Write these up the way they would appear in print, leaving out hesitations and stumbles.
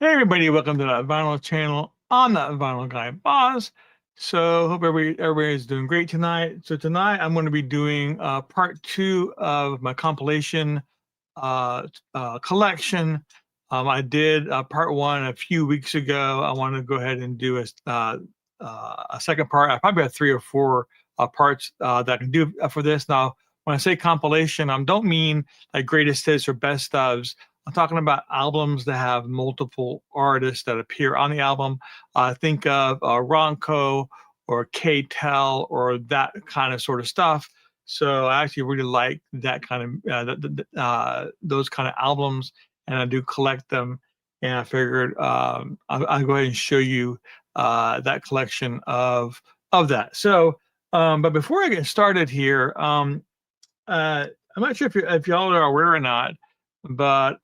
Hey everybody, welcome to the Vinyl channel. I'm the Vinyl Guy Boz. So hope everybody's doing great tonight. So tonight I'm going to be doing part two of my compilation collection. I did part one a few weeks ago. I want to go ahead and do a second part. I probably have three or four parts that I can do for this. Now, when I say compilation, I don't mean like greatest hits or best ofs. I'm talking about albums that have multiple artists that appear on the album. Think of Ronco or K-Tel or that kind of sort of stuff. So I actually really like that kind of those kind of albums, and I do collect them. And I figured I'll go ahead and show you that collection of that. So, but before I get started here, I'm not sure if y'all are aware or not, but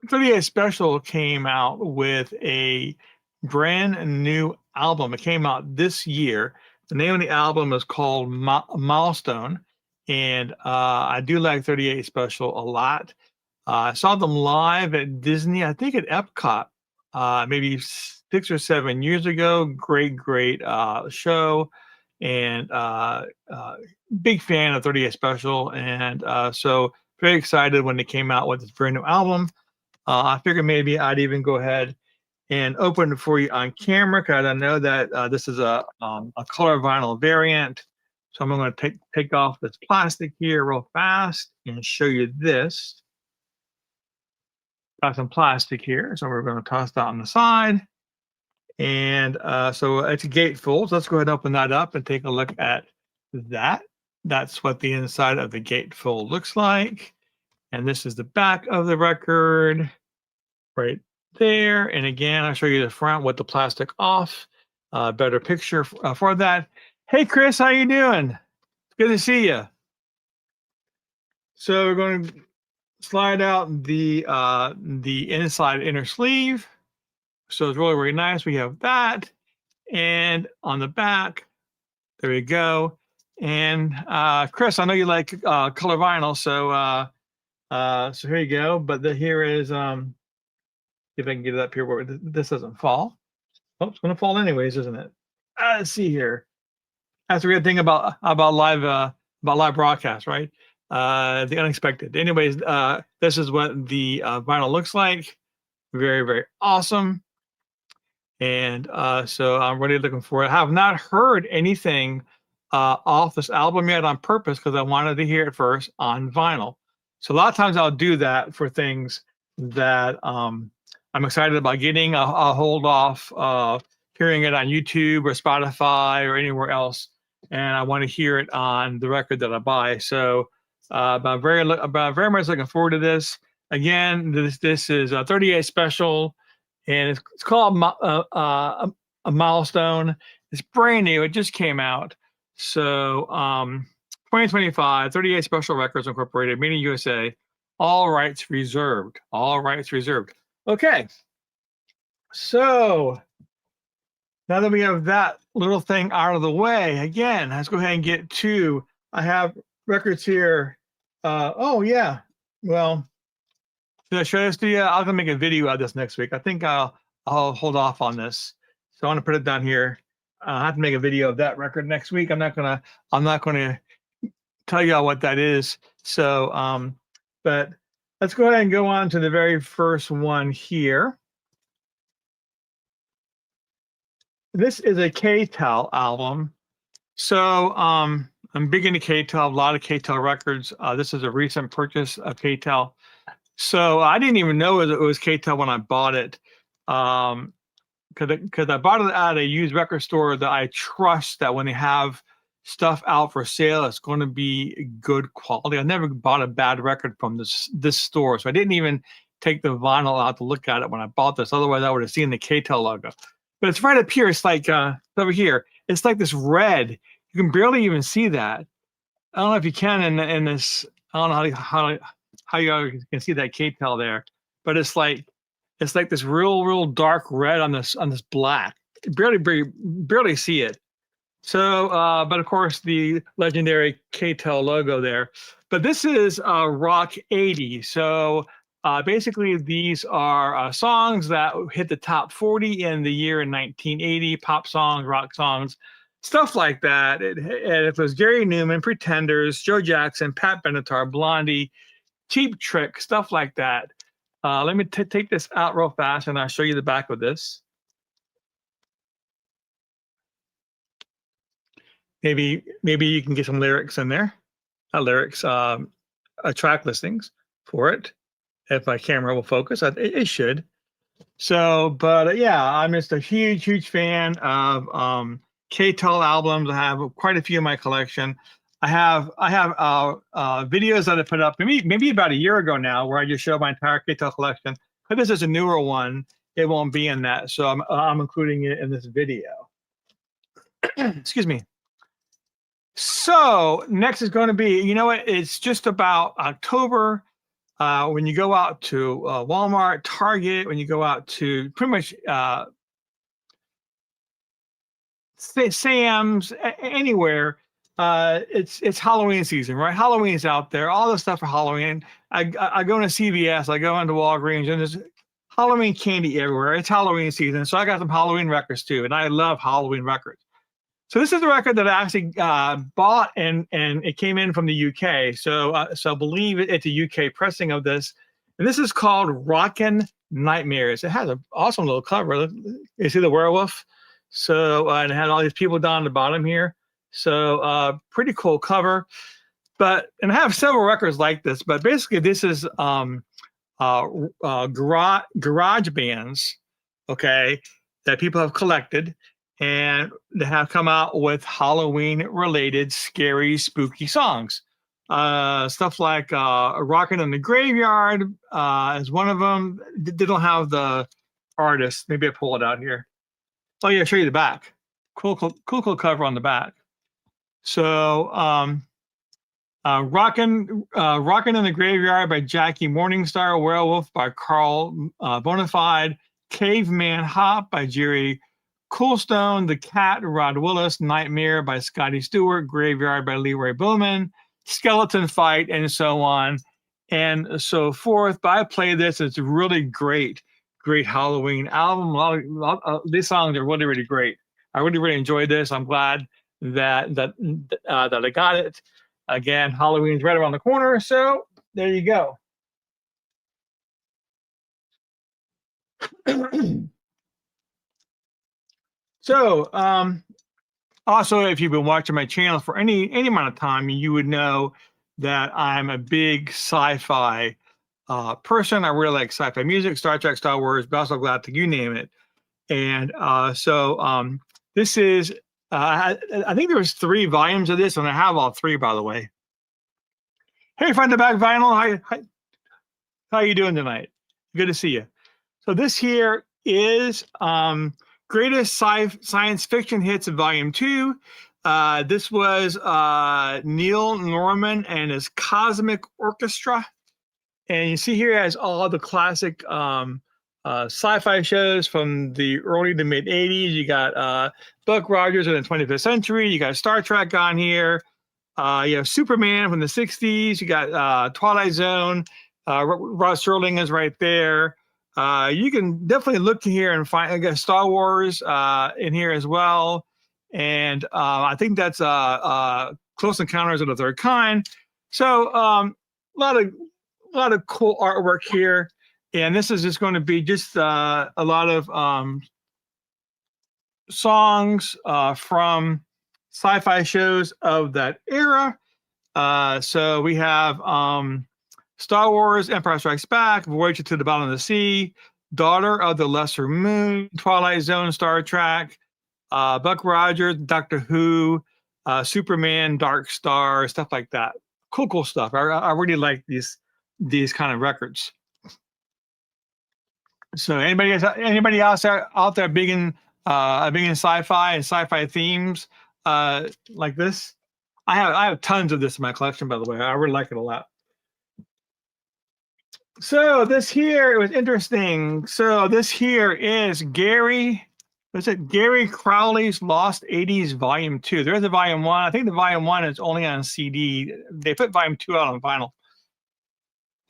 38 Special came out with a brand new album. It came out this year. The name of the album is called Milestone, and I do like 38 Special a lot. I saw them live at Disney, I think at Epcot, maybe 6 or 7 years ago. Great show, and big fan of 38 Special, and so very excited when they came out with this brand new album. I figured maybe I'd even go ahead and open it for you on camera because I know that this is a color vinyl variant. So I'm going to take off this plastic here real fast and show you this. Got some plastic here, so we're going to toss that on the side. And so it's a gatefold. So let's go ahead and open that up and take a look at that. That's what the inside of the gatefold looks like. And this is the back of the record right there. And again, I'll show you the front with the plastic off. Better picture for that. Hey, Chris, how you doing? It's good to see you. So we're going to slide out the inside inner sleeve. So it's really, really nice. We have that. And on the back, there we go. And Chris, I know you like color vinyl, so here you go. But here is see if I can get it up here where this doesn't fall. Oh, it's going to fall anyways, isn't it? Let's see here. That's the weird thing about live broadcast, right? The unexpected. Anyways, this is what the vinyl looks like. Very, very awesome. And so I'm really looking for it. I have not heard anything off this album yet on purpose because I wanted to hear it first on vinyl. So a lot of times I'll do that for things that I'm excited about getting. I'll hold off hearing it on YouTube or Spotify or anywhere else, and I want to hear it on the record that I buy. So I'm very much looking forward to this. Again, this is a 38 Special. And it's called a Milestone. It's brand new. It just came out. So 2025, 38 Special Records Incorporated, made in USA. All rights reserved. All rights reserved. Okay. So now that we have that little thing out of the way, again, let's go ahead and get to. I have records here. Oh, yeah. Well, should I show this to you? I'm gonna make a video of this next week. I think I'll hold off on this. So I want to put it down here. I have to make a video of that record next week. I'm not gonna tell you all what that is. So but let's go ahead and go on to the very first one here. This is a K-Tel album. So I'm big into K-Tel, a lot of K-Tel records. This is a recent purchase of K-Tel. So I didn't even know it was K-Tel when I bought it, because I bought it at a used record store that I trust that when they have stuff out for sale, it's going to be good quality. I never bought a bad record from this store, so I didn't even take the vinyl out to look at it when I bought this. Otherwise, I would have seen the K-Tel logo. But it's right up here. It's like over here. It's like this red. You can barely even see that. I don't know if you can in this. I don't know how you can see that K-Tel there, but it's like this real dark red on this black. Barely see it. So, but of course the legendary K-Tel logo there. But this is Rock 80. So Basically, these are songs that hit the top 40 in the year in 1980, pop songs, rock songs, stuff like that. It was Gary Newman, Pretenders, Joe Jackson, Pat Benatar, Blondie, Cheap Trick, stuff like that. Let me take this out real fast and I'll show you the back of this. Maybe you can get some lyrics in there. Lyrics, track listings for it. If my camera will focus, it should. So, but yeah, I'm just a huge fan of K-Tel albums. I have quite a few in my collection. I have videos that I put up maybe about a year ago now, where I just show my entire K-Tel collection. But this is a newer one. It won't be in that, so I'm including it in this video. Excuse me. So next is going to be, you know what? It's just about October. When you go out to Walmart, Target, when you go out to pretty much Sam's, anywhere, it's Halloween season, right? Halloween's out there. All the stuff for Halloween. I go into CVS, I go into Walgreens, and there's Halloween candy everywhere. It's Halloween season, so I got some Halloween records too, and I love Halloween records. So this is the record that I actually bought, and it came in from the UK. So I believe it's a UK pressing of this, and this is called Rockin' Nightmares. It has an awesome little cover. You see the werewolf? So and it had all these people down the bottom here. So pretty cool cover. And I have several records like this, but basically this is garage bands, okay, that people have collected. And they have come out with Halloween-related scary, spooky songs. Stuff like Rockin' in the Graveyard is one of them. They don't have the artist. Maybe I pull it out here. Oh, yeah, I'll show you the back. Cool cover on the back. So Rockin' in the Graveyard by Jackie Morningstar, Werewolf by Carl Bonafide, Caveman Hop by Jerry Coolstone, The Cat, Rod Willis, Nightmare by Scotty Stewart, Graveyard by Leroy Bowman, Skeleton Fight, and so on and so forth. But I play this. It's a really great Halloween album. These songs are really great. I really enjoyed this. I'm glad that I got it. Again, Halloween's right around the corner, so there you go. So, also, if you've been watching my channel for any amount of time, you would know that I'm a big sci-fi person. I really like sci-fi music, Star Trek, Star Wars, Battlestar Galactica, you name it. And so this is, I think there was 3 volumes of this, and I have all 3, by the way. Hey, Front to Back Vinyl, hi. How you doing tonight? Good to see you. So this here is Greatest Science Fiction Hits of Volume 2. This was Neil Norman and his Cosmic Orchestra. And you see here has all the classic sci-fi shows from the early to mid 80s. You got Buck Rogers in the 25th century. You got Star Trek on here. You have Superman from the 60s. You got Twilight Zone. Rod Serling is right there. You can definitely look here and find, I guess, Star Wars in here as well. And I think that's Close Encounters of the Third Kind. So a lot of cool artwork here. And this is just going to be just a lot of songs from sci-fi shows of that era. So we have Star Wars, Empire Strikes Back, Voyage to the Bottom of the Sea, Daughter of the Lesser Moon, Twilight Zone, Star Trek, Buck Rogers, Doctor Who, Superman, Dark Star, stuff like that. Cool stuff. I really like these kind of records. So anybody else out there big in sci-fi and sci-fi themes like this? I have tons of this in my collection, by the way. I really like it a lot. So this here, it was interesting. So this here is Gary Crowley's Lost 80s Volume 2. There's a Volume 1. I think the Volume 1 is only on CD. They put Volume 2 out on vinyl.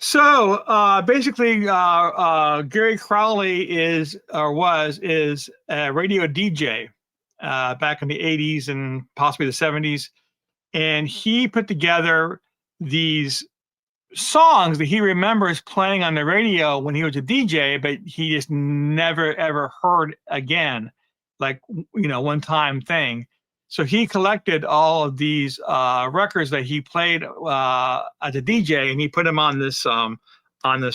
So basically, Gary Crowley is a radio DJ back in the 80s and possibly the 70s. And he put together these songs that he remembers playing on the radio when he was a DJ, but he just never ever heard again, like, one time thing. So he collected all of these records that he played as a DJ, and he put them on this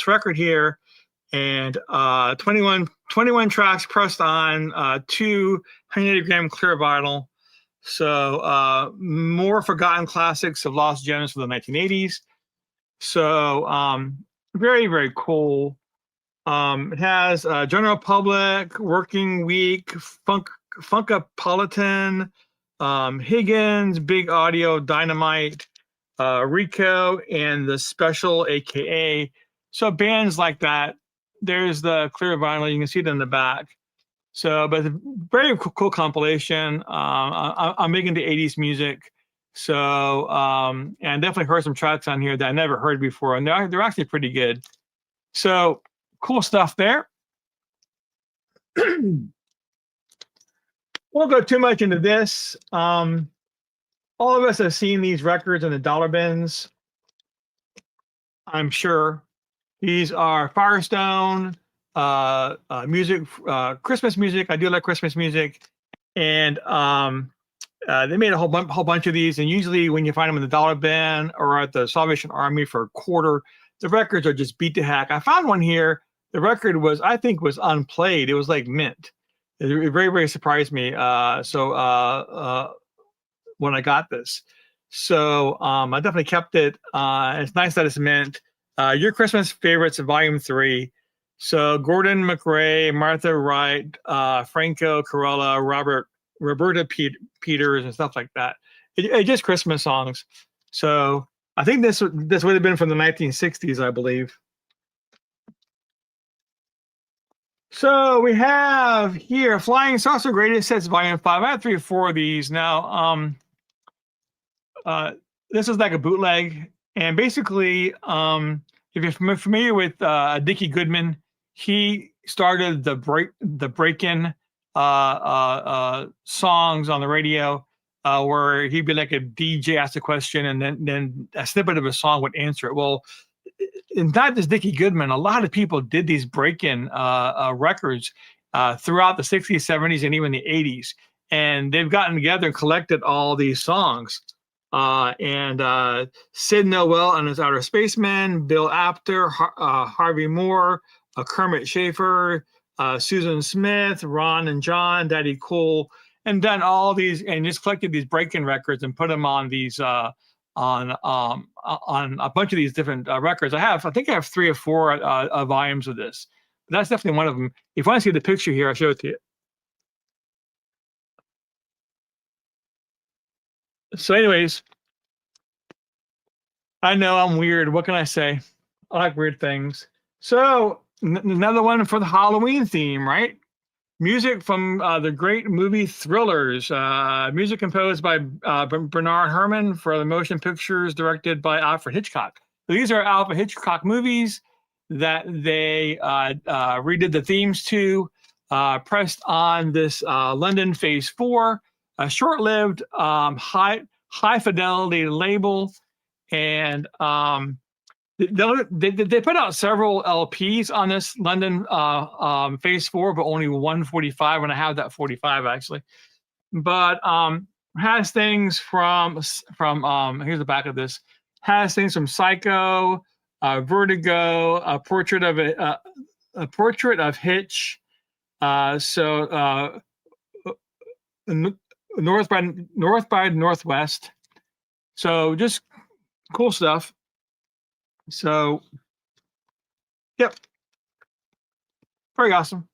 record here, and 21 tracks pressed on 200-gram clear vinyl. So more forgotten classics of lost gems from the 1980s. So very, very cool. It has General Public, Working Week, Funkapolitan, Higgins, Big Audio, Dynamite, Rico, and The Special, AKA. So bands like that. There's the clear vinyl. You can see it in the back. So, but very cool compilation. I'm big into 80s music. So, and definitely heard some tracks on here that I never heard before, and they're actually pretty good. So, cool stuff there. Won't go too much into this. All of us have seen these records in the dollar bins, I'm sure. These are Firestone music, Christmas music. I do like Christmas music, and they made a whole bunch of these. And usually, when you find them in the dollar bin or at the Salvation Army for a quarter, the records are just beat to heck. I found one here. The record was unplayed. It was like mint. It very, very surprised me. When I got this, so I definitely kept it. It's nice that it's mint. Your Christmas Favorites, Volume 3. So Gordon McRae, Martha Wright, Franco Corella, Roberta Peters, and stuff like that. It's just Christmas songs. So I think this would have been from the 1960s, I believe. So we have here Flying Saucer Greatest Hits, Volume 5. I have 3 or 4 of these now. This is like a bootleg, and basically, if you're familiar with Dickie Goodman, he started the break-in songs on the radio, where he'd be like a DJ ask a question, and then a snippet of a song would answer it. Well, and not just Dickie Goodman, a lot of people did these break-in records throughout the 60s, 70s, and even the 80s. And they've gotten together and collected all these songs. And Sid Noel and his Outer Spacemen, Bill Apter, Harvey Moore, Kermit Schaefer, Susan Smith, Ron and John, Daddy Cool, and done all these and just collected these break-in records and put them on these on a bunch of these different records. I think I have 3 or 4 volumes of this. But that's definitely one of them. If you want to see the picture here, I'll show it to you. So anyways, I know I'm weird. What can I say? I like weird things. So another one for the Halloween theme, right? Music from the great movie Thrillers. Music composed by Bernard Herrmann for the motion pictures directed by Alfred Hitchcock. So these are Alfred Hitchcock movies that they redid the themes to, pressed on this London Phase 4, a short-lived high fidelity label, and they put out several LPs on this London Phase 4, but only 145, and I have that 45 actually. But has things from here's the back of this. Has things from Psycho, Vertigo, a portrait of Hitch. North by Northwest. So just cool stuff. So, yep, very awesome.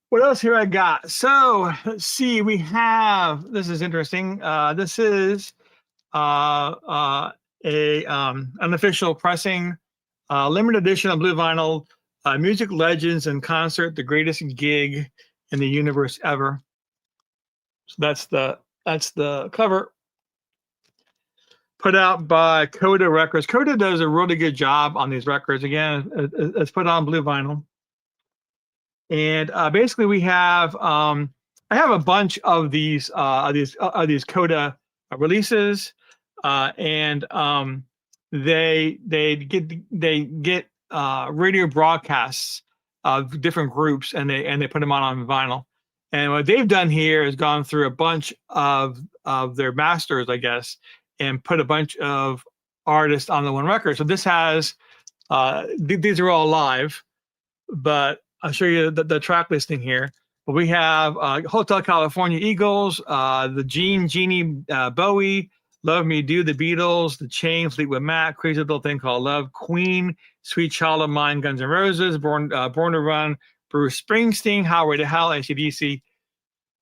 What else here I got? So let's see. We have, this is interesting. This is an unofficial pressing, limited edition of blue vinyl, Music Legends in Concert, the greatest gig in the universe ever. So that's the cover. put out by Coda Records. Coda does a really good job on these records. Again, it's put on blue vinyl. And basically, we have I have a bunch of these Coda releases, and they get radio broadcasts of different groups, and they put them on vinyl. And what they've done here is gone through a bunch of their masters, I guess, and put a bunch of artists on the one record. So this has these are all live, but I'll show you the track listing here. But we have Hotel California Eagles, the Genie Bowie, Love Me Do, the Beatles, The Chain, Fleetwood Mac, Crazy Little Thing Called Love, Queen, Sweet Child of Mine, Guns N' Roses, Born to Run, Bruce Springsteen, Highway to Hell, AC/DC.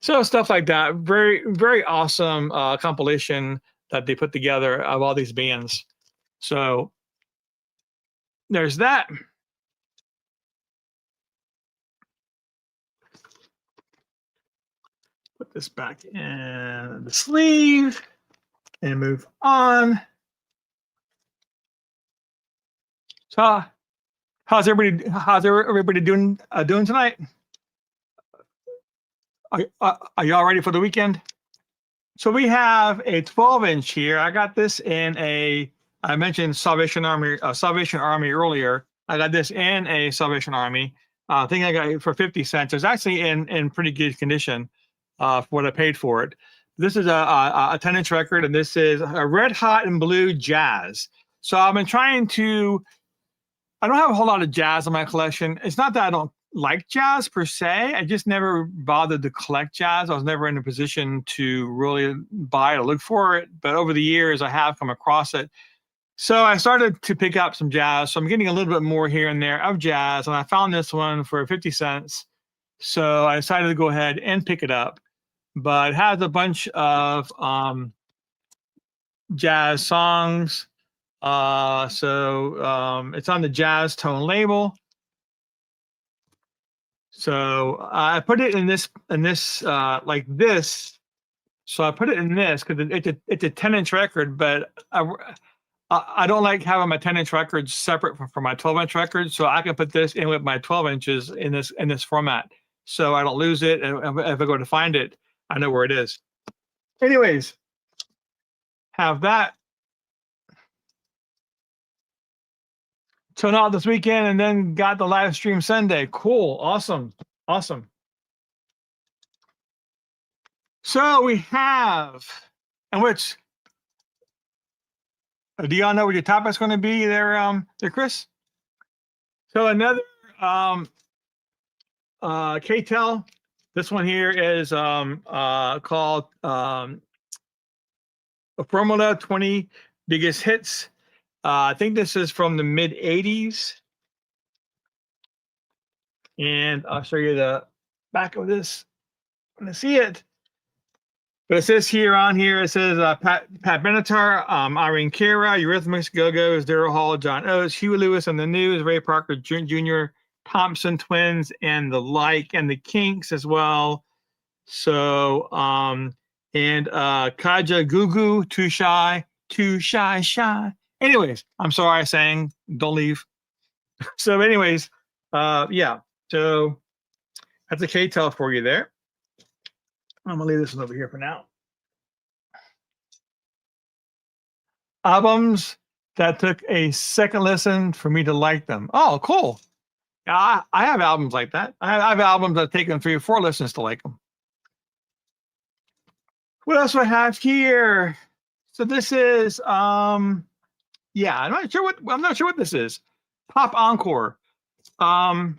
So stuff like that. Very, very awesome compilation that they put together of all these bands. So there's that. Put this back in the sleeve and move on. So how's everybody doing tonight? Are y'all ready for the weekend? So we have a 12-inch here. I got this in I mentioned Salvation Army earlier. I got this in a Salvation Army. I think I got it for 50 cents. It's actually in pretty good condition for what I paid for it. This is a 10-inch record, and this is a Red Hot and Blue Jazz. So I've been trying to. I don't have a whole lot of jazz in my collection. It's not that I don't like jazz per se. I just never bothered to collect jazz. I was never in a position to really buy it or look for it. But over the years, I have come across it. So I started to pick up some jazz. So I'm getting a little bit more here and there of jazz. And I found this one for 50 cents. So I decided to go ahead and pick it up. But it has a bunch of jazz songs. It's on the Jazz Tone label. So I put it in this like this. So I put it in this because it's a 10-inch record, but I don't like having my 10-inch records separate from my 12-inch records. So I can put this in with my 12 inches in this format, so I don't lose it. And if I go to find it, I know where it is. Anyways, have that. Tune out this weekend and then got the live stream Sunday. Cool. Awesome. Awesome. So we have, and which, do y'all know what your topic's going to be there, Chris? So another K-Tel. This one here is called Formula 20 Biggest Hits. I think this is from the mid 80s. And I'll show you the back of this. I'm going to see it. But it says here on here, it says Pat Benatar, Irene Cara, Eurythmics, Go-Go's, Daryl Hall, John Oates, Huey Lewis and the News, Ray Parker Jr., Thompson Twins, and the like, and the Kinks as well. So, and Kaja Gugu, Too Shy. Anyways, I'm sorry I sang. Don't leave. So anyways, yeah. So that's a K-Tel for you there. I'm going to leave this one over here for now. Albums that took a second listen for me to like them. Oh, cool. I have albums like that. I have albums that have taken 3 or 4 listens to like them. What else do I have here? So this is yeah, I'm not sure what this is. Pop Encore. What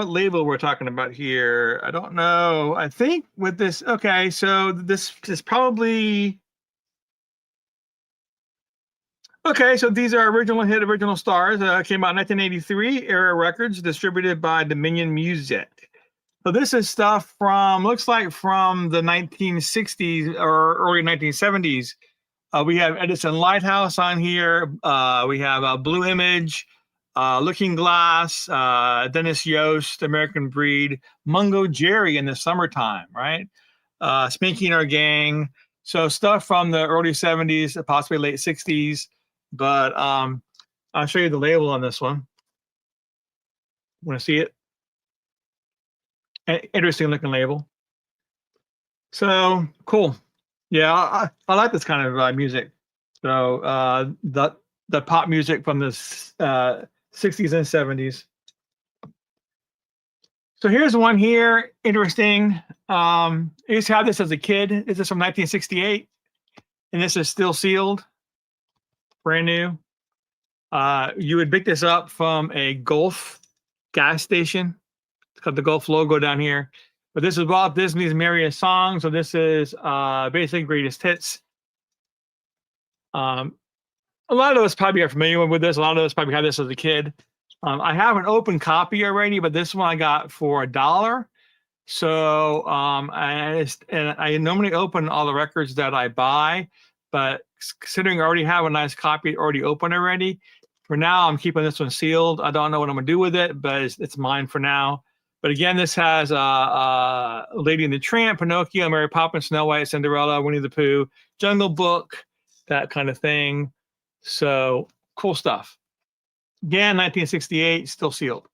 label we're talking about here? I don't know. I think with this, okay, so this is probably okay. So these are original stars. Came out in 1983. Era Records, distributed by Dominion Music. So this is stuff from looks like from the 1960s or early 1970s. We have Edison Lighthouse on here. We have Blue Image, Looking Glass, Dennis Yost, American Breed, Mungo Jerry in the Summertime, right? Spanking Our Gang. So stuff from the early 70s, possibly late 60s. But I'll show you the label on this one. Want to see it? Interesting looking label. So cool. Yeah, I like this kind of music. So the pop music from the 60s and 70s. So here's one here, interesting. I used to have this as a kid. This is from 1968, and this is still sealed, brand new. You would pick this up from a Gulf gas station. It's got the Gulf logo down here. But this is Walt Disney's Merriest Songs. So this is basically greatest hits. A lot of us probably are familiar with this. A lot of us probably had this as a kid. I have an open copy already, but this one I got for $1. So I normally open all the records that I buy, but considering I already have a nice copy already open already, for now I'm keeping this one sealed. I don't know what I'm gonna do with it, but it's mine for now. But again, this has Lady and the Tramp, Pinocchio, Mary Poppins, Snow White, Cinderella, Winnie the Pooh, Jungle Book, that kind of thing. So cool stuff. Again, 1968, still sealed.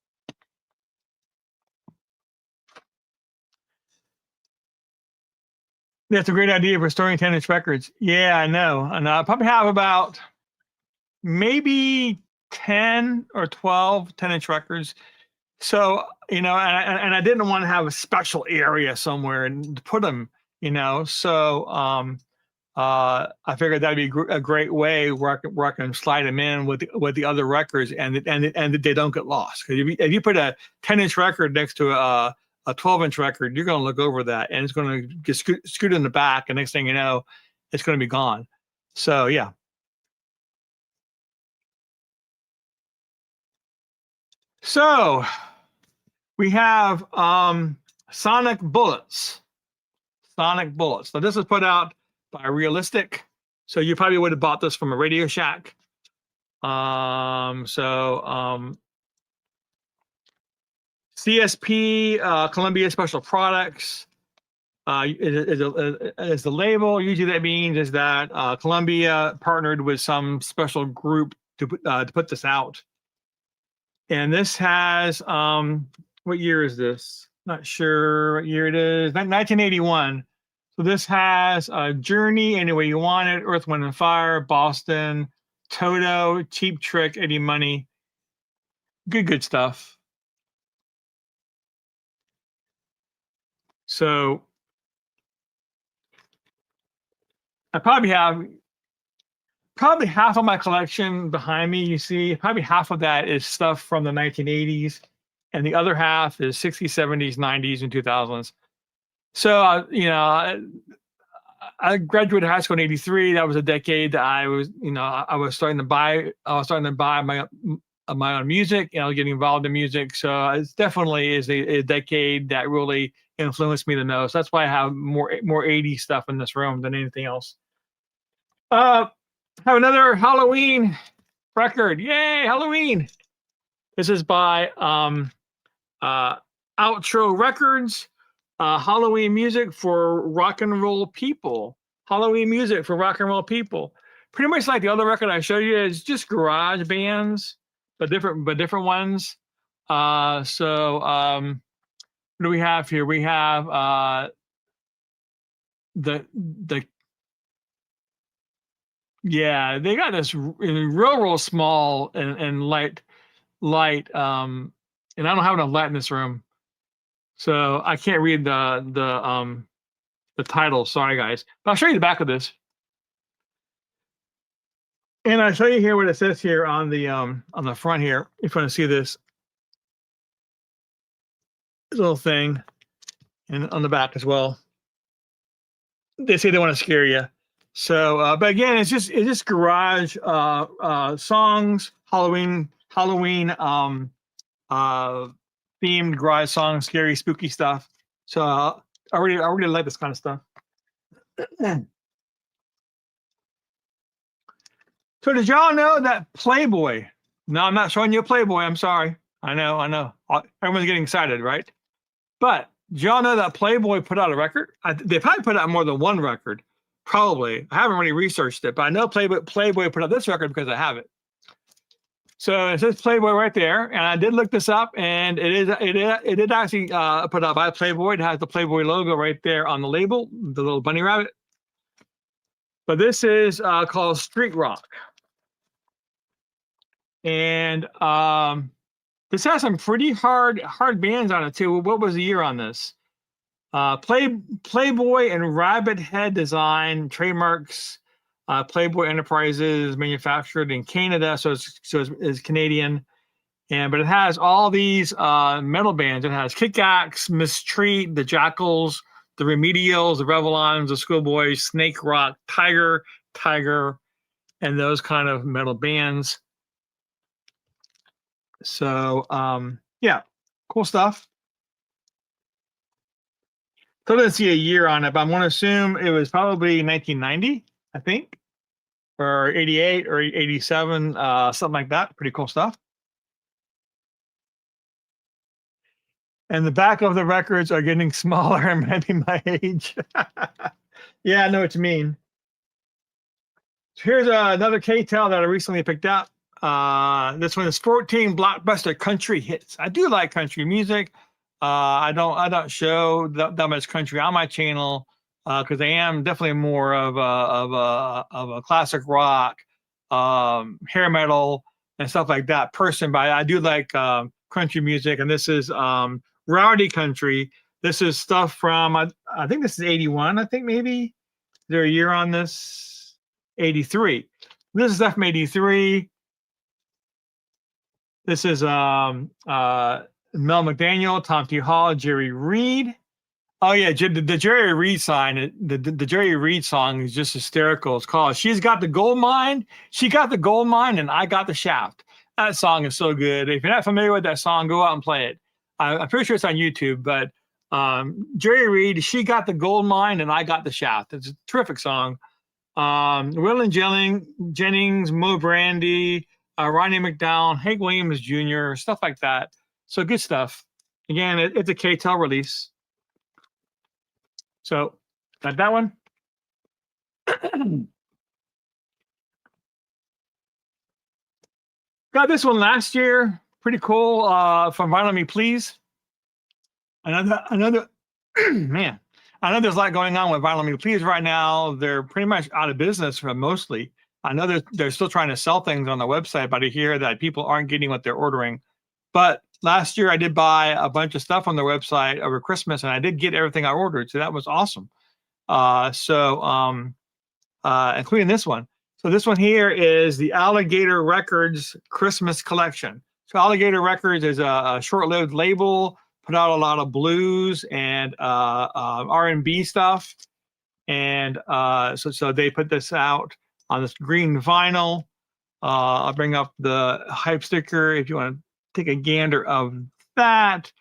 That's a great idea for storing 10-inch records. Yeah, I know. And I probably have about maybe 10 or 12 10-inch records. So, and I didn't want to have a special area somewhere and put them, So I figured that'd be a great way where I can slide them in with the other records and they don't get lost. Because if you put a 10-inch record next to a 12-inch record, you're going to look over that and it's going to get screwed in the back. And next thing you know, it's going to be gone. So, yeah. So we have Sonic Bullets. Sonic Bullets. So this was put out by Realistic. So you probably would have bought this from a Radio Shack. CSP, Columbia Special Products, is the label. Usually that means is that Columbia partnered with some special group to put this out. And this has, what year is this? Not sure what year it is. 1981. So this has Journey, Any Way You Want It, Earth, Wind and Fire, Boston, Toto, Cheap Trick, Eddie Money. Good stuff. So I probably have half of my collection behind me. You see, probably half of that is stuff from the 1980s, and the other half is 60s, 70s, 90s, and 2000s. So, I graduated high school in '83. That was a decade that I was starting to buy my own music. I was getting involved in music. So it definitely is a decade that really influenced me the most. That's why I have more 80s stuff in this room than anything else. Have another Halloween record. Yay, Halloween. This is by Outro Records. Halloween music for rock and roll people. Halloween music for rock and roll people. Pretty much like the other record I showed you, it's just garage bands, but different ones. What do we have here? We have they got this real small and light, and I don't have enough light in this room. So I can't read the title. Sorry, guys. But I'll show you the back of this. And I'll show you here what it says here on the front here, if you want to see this little thing, and on the back as well. They say they want to scare you. So, but again, it's just garage songs, Halloween themed garage songs, scary, spooky stuff. So I really like this kind of stuff. So did y'all know that Playboy? No, I'm not showing you a Playboy. I'm sorry. I know. Everyone's getting excited, right? But did y'all know that Playboy put out a record? They probably put out more than one record. Probably. I haven't really researched it, but I know Playboy put up this record because I have it. So it says Playboy right there, and I did look this up, and it did actually put up by Playboy. It has the Playboy logo right there on the label, the little bunny rabbit. But this is called Street Rock, and this has some pretty hard bands on it too. What was the year on this? Playboy and Rabbit Head Design trademarks. Playboy Enterprises, manufactured in Canada, so it's Canadian, but it has all these metal bands. It has Kick-Axe, Mistreat, the Jackals, the Remedials, the Revlons, the Schoolboys, Snake Rock, Tiger, and those kind of metal bands. So yeah, cool stuff. So I didn't see a year on it, but I'm going to assume it was probably 1990, I think, or 88 or 87, something like that. Pretty cool stuff. And the back of the records are getting smaller and maybe my age. Yeah, I know what you mean. So here's another K-Tel that I recently picked up. This one is 14 blockbuster country hits. I do like country music. I don't show that much country on my channel because I am definitely more of a classic rock, hair metal, and stuff like that person. But I do like country music, and this is rowdy country. This is stuff from I think this is 81. I think maybe. Is there a year on this? 83. This is stuff from 83. This is Mel McDaniel, Tom T. Hall, Jerry Reed. Oh yeah, the Jerry Reed sign. The Jerry Reed song is just hysterical. It's called "She's Got the Gold Mine." She got the gold mine, and I got the shaft. That song is so good. If you're not familiar with that song, go out and play it. I'm pretty sure it's on YouTube. But Jerry Reed, "She Got the Gold Mine, and I got the shaft." It's a terrific song. Waylon Jennings, Mo Brandy, Ronnie McDowell, Hank Williams Jr., stuff like that. So good stuff. Again, it's a K-Tel release. So got that one. Got this one last year. Pretty cool. From Vinyl Me Please. Another man. I know there's a lot going on with Vinyl Me Please right now. They're pretty much out of business for mostly. I know they're still trying to sell things on the website, but I hear that people aren't getting what they're ordering. But last year I did buy a bunch of stuff on their website over Christmas, and I did get everything I ordered. So that was awesome. Including this one. So this one here is the Alligator Records Christmas Collection. So Alligator Records is a short-lived label, put out a lot of blues and R&B stuff. And so they put this out on this green vinyl. I'll bring up the hype sticker if you want to take a gander of that.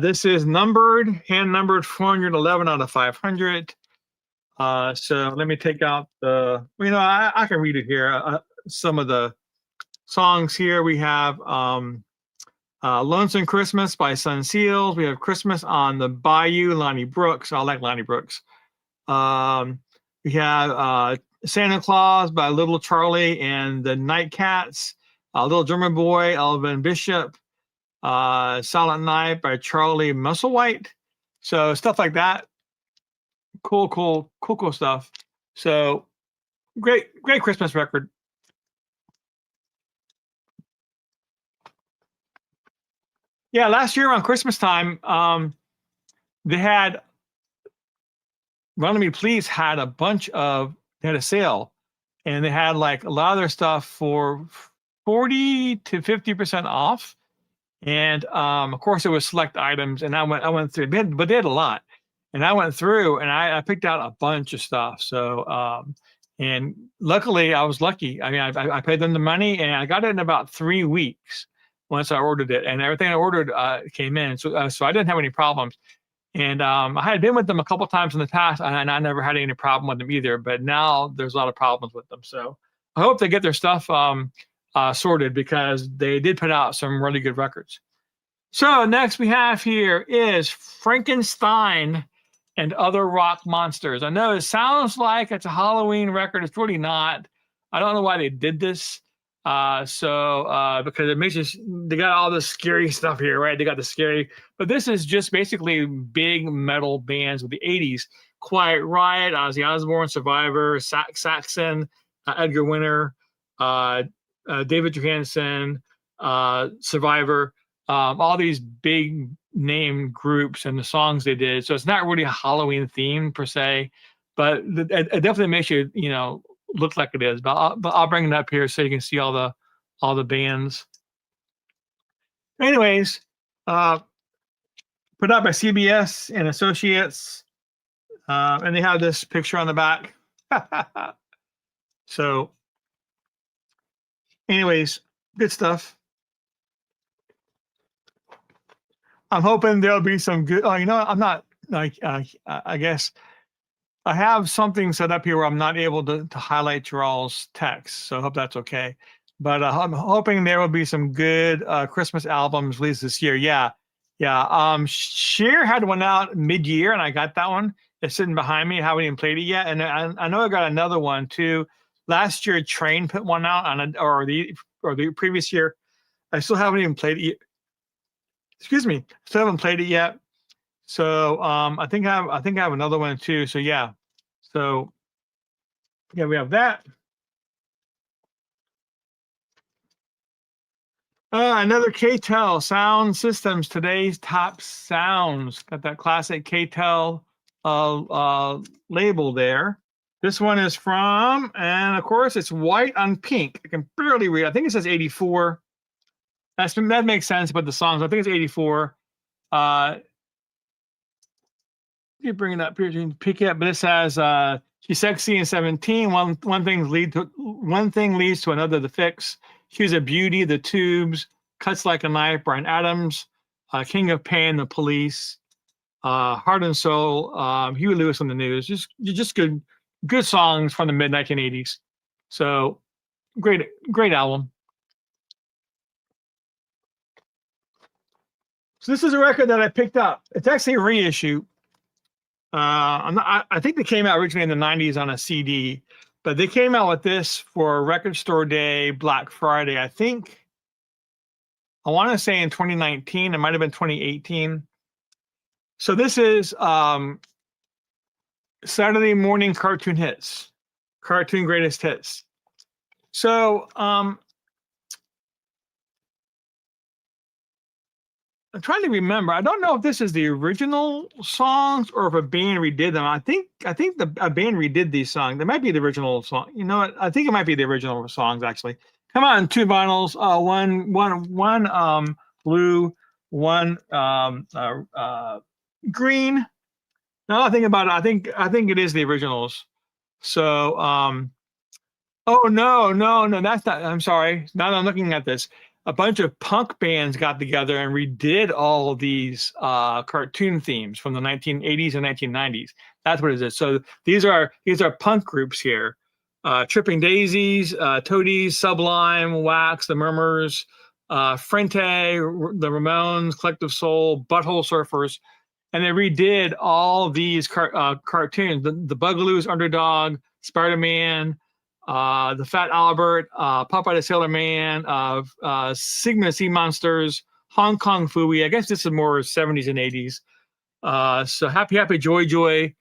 This is numbered, hand numbered 411 out of 500. So let me take out the, I can read it here. Some of the songs here. We have Lonesome Christmas by Sun Seals. We have Christmas on the Bayou, Lonnie Brooks. I like Lonnie Brooks. We have Santa Claus by Little Charlie and the Nightcats. Little German Boy, Elvin Bishop. Silent Night by Charlie Musselwhite. So stuff like that. Cool stuff. So great Christmas record. Yeah, last year around Christmas time, they had Vinyl Me Please had a bunch of, they had a sale, and they had like a lot of their stuff for 40 to 50% off. And of course it was select items, and I went through, but they had a lot. And I went through and I picked out a bunch of stuff. So and luckily I was lucky. I mean, I paid them the money, and I got it in about 3 weeks once I ordered it, and everything I ordered came in. So I didn't have any problems. And I had been with them a couple times in the past, and I never had any problem with them either. But now there's a lot of problems with them. So I hope they get their stuff sorted, because they did put out some really good records. So next we have here is Frankenstein and Other Rock Monsters. I know it sounds like it's a Halloween record. It's really not. I don't know why they did this. Because it makes they got all this scary stuff here, right? They got the scary, but this is just basically big metal bands of the 80s. Quiet Riot, Ozzy Osbourne, Survivor, Saxon, Edgar Winter, David Johansen, Survivor, all these big name groups and the songs they did. So it's not really a Halloween theme per se, but it definitely makes you, look like it is. But I'll bring it up here so you can see all the bands. Anyways, put out by CBS and Associates, and they have this picture on the back. So, anyways, good stuff. I'm hoping there'll be some good. Oh, I'm not like. I guess I have something set up here where I'm not able to highlight Jarrell's text, so I hope that's okay. But I'm hoping there will be some good Christmas albums released this year. Yeah. Cher had one out mid-year, and I got that one. It's sitting behind me. I haven't even played it yet, and I know I got another one too. Last year, Train put one out or the previous year. I still haven't even played it. Excuse me, still haven't played it yet. So I think I have another one too. So yeah. So yeah, we have that. Another K-Tel Sound Systems, today's top sounds. Got that classic K-Tel label there. This one is from, and of course it's white on pink. I can barely read. I think it says 84. That makes sense, but the songs, I think it's 84. You bring it up here to pick it up, but it says she's sexy and 17. One thing leads to another. The Fix. She's a Beauty. The Tubes. Cuts Like a Knife. Bryan Adams. King of Pain. The Police. Heart and Soul. Huey Lewis on the News. Just good songs from the mid 1980s. So great album. So this is a record that I picked up. It's actually a reissue. I think they came out originally in the 90s on a CD, but they came out with this for Record Store Day, Black Friday. I want to say in 2019. It might have been 2018. So this is Saturday Morning Cartoon Hits, Cartoon Greatest Hits. So I'm trying to remember. I don't know if this is the original songs or if a band redid them. I think a band redid these songs. They might be the original song. You know what? I think it might be the original songs actually. Come on, 2 vinyls. One blue, one green. Now I think about it. I think it is the originals. So oh no, that's not. I'm sorry. Now that I'm looking at this, a bunch of punk bands got together and redid all of these cartoon themes from the 1980s and 1990s. That's what it is. So these are punk groups here: Tripping Daisies, Toadies, Sublime, Wax, The Murmurs, Frente, the Ramones, Collective Soul, Butthole Surfers, and they redid all these cartoons: the Bugaloos, Underdog, Spider-Man, the Fat Albert, Popeye the Sailor Man, Sigma Sea Monsters, Hong Kong Phooey. I guess this is more 70s and 80s. So Happy Joy,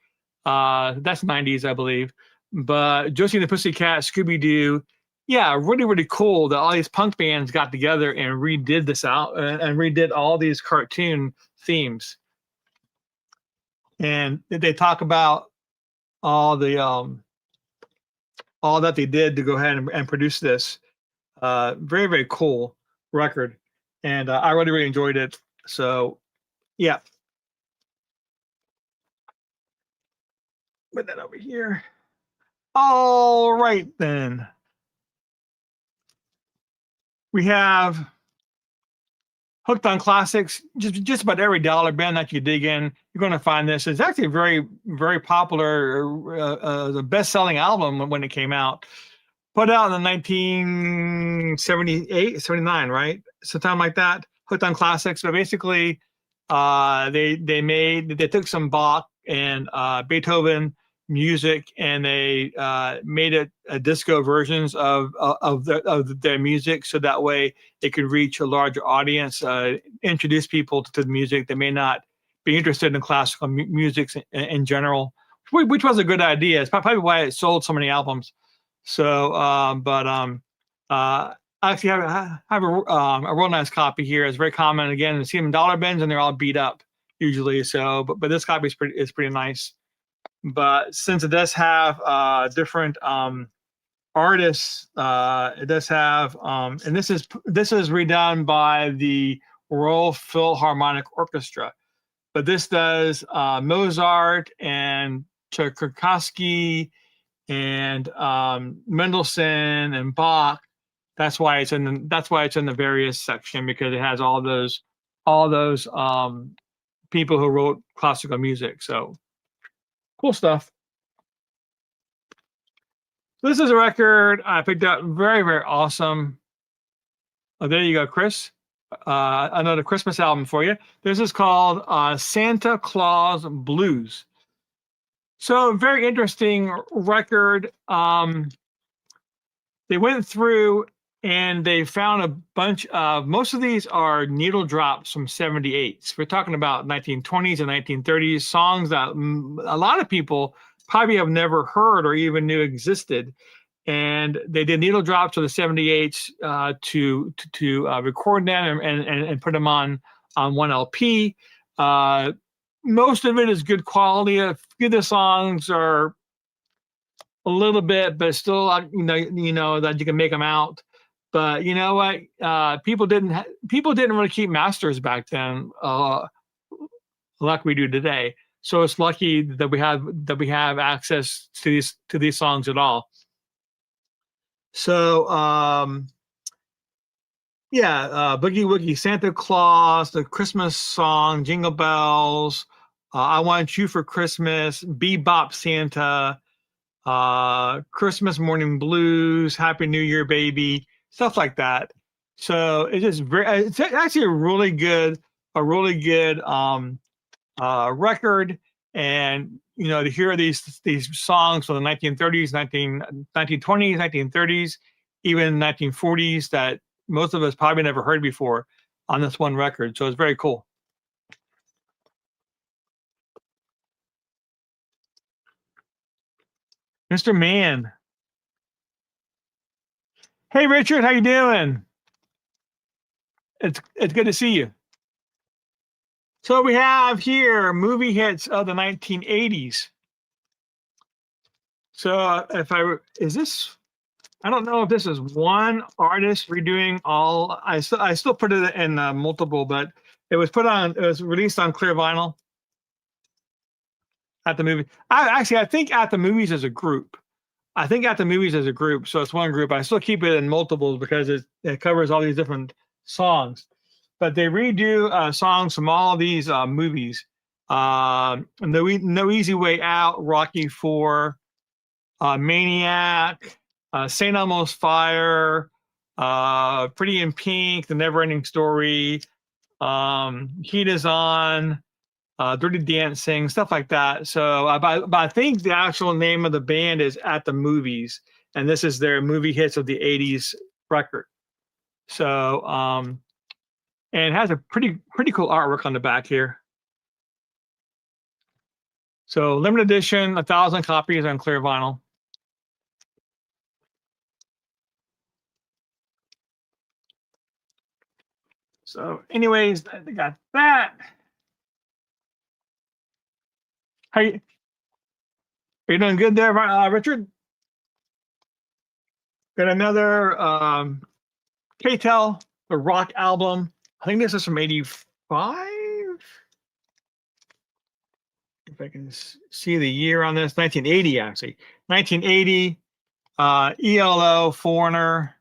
that's 90s, I believe. But Josie and the Pussycat, Scooby Doo, yeah, really cool that all these punk bands got together and redid this out and redid all these cartoon themes. And they talk about all that they did to go ahead and produce this. Very cool record, and I really enjoyed it. So yeah, put that over here. All right, then we have Hooked on Classics. Just about every dollar band that you dig in, you're going to find this. It's actually a very popular, the best-selling album when it came out. Put out in the 1978, 79, right? Sometime like that. Hooked on Classics. But basically, they took some Bach and Beethoven music, and they made it disco versions of their music, so that way it could reach a larger audience, introduce people to the music that may not be interested in classical music in general, which was a good idea. It's probably why it sold so many albums. So, I actually have a real nice copy here. It's very common, again, to see them in dollar bins, and they're all beat up usually. So, but this copy is pretty nice. But since it does have different artists, it does have, and this is redone by the Royal Philharmonic Orchestra. But this does Mozart and Tchaikovsky and Mendelssohn and Bach. That's why it's in the various section, because it has all those people who wrote classical music. So cool stuff. This is a record I picked up. Very, very awesome. Oh, there you go, Chris. Another Christmas album for you. This is called Santa Claus Blues. So very interesting record. They went through and they found a bunch of, most of these are needle drops from 78s. We're talking about 1920s and 1930s songs that a lot of people probably have never heard or even knew existed. And they did needle drops of the 78s to record them and put them on one LP. Most of it is good quality. A few of the songs are a little bit, but still, you know that you can make them out. But you know what? People didn't really keep masters back then, like we do today. So it's lucky that we have access to these songs at all. So Boogie Woogie, Santa Claus, the Christmas song, Jingle Bells, I Want You for Christmas, Bebop Santa, Christmas Morning Blues, Happy New Year Baby, stuff like that. So it's actually a really good record. And you know, to hear these songs from the 1930s, 1920s, 1930s, even 1940s that most of us probably never heard before on this one record. So it's very cool. Mr. Mann. Hey, Richard, how you doing? It's good to see you. So we have here movie hits of the 1980s. So I don't know if this is one artist redoing all. I still put it in multiple, but it was released on clear vinyl at the movie. I think At the Movies as a group. I think At the Movies as a group. So it's one group. I still keep it in multiples because it covers all these different songs. But they redo songs from all these movies. No Easy Way Out, Rocky IV, Maniac, St. Elmo's Fire, Pretty in Pink, The Neverending Story, Heat Is On, Dirty Dancing, stuff like that. So, but I think the actual name of the band is At the Movies, and this is their movie hits of the 80s record. So, and it has a pretty cool artwork on the back here. So limited edition, 1,000 copies on clear vinyl. So anyways, I got that. Are you doing good there, Richard? Got another K-Tel, the rock album. I think this is from 85. If I can see the year on this, 1980 actually. 1980, ELO, Foreigner,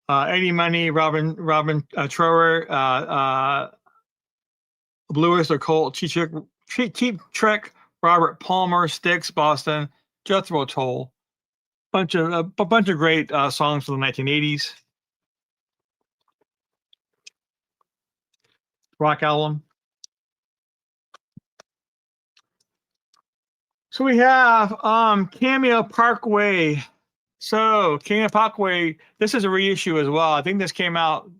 Eddie Money, Robin Trower, Blue Oyster Cult, Cheap Trick, Robert Palmer, Styx, Boston, Jethro Tull. A bunch of great songs from the 1980s. Rock album. So we have Cameo Parkway. So Cameo Parkway, this is a reissue as well. I think this came out,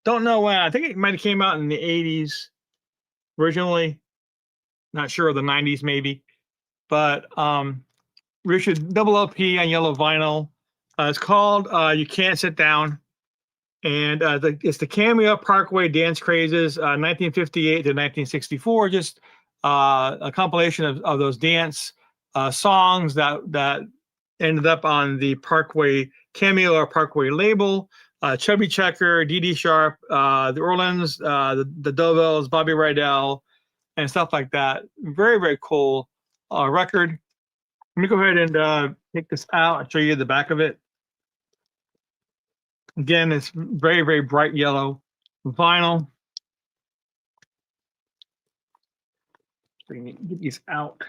don't know when. I think it might have came out in the 80s originally. Not sure, the 90s maybe. But reissued double LP on yellow vinyl. It's called You Can't Sit Down. And it's the Cameo Parkway Dance Crazes, 1958 to 1964. Just a compilation of those dance songs that ended up on the Parkway Cameo or Parkway label. Chubby Checker, Dee Dee Sharp, the Orleans, the Dovells, Bobby Rydell, and stuff like that. Very, very cool record. Let me go ahead and take this out and show you the back of it. Again, it's very, very bright yellow vinyl. Get these out.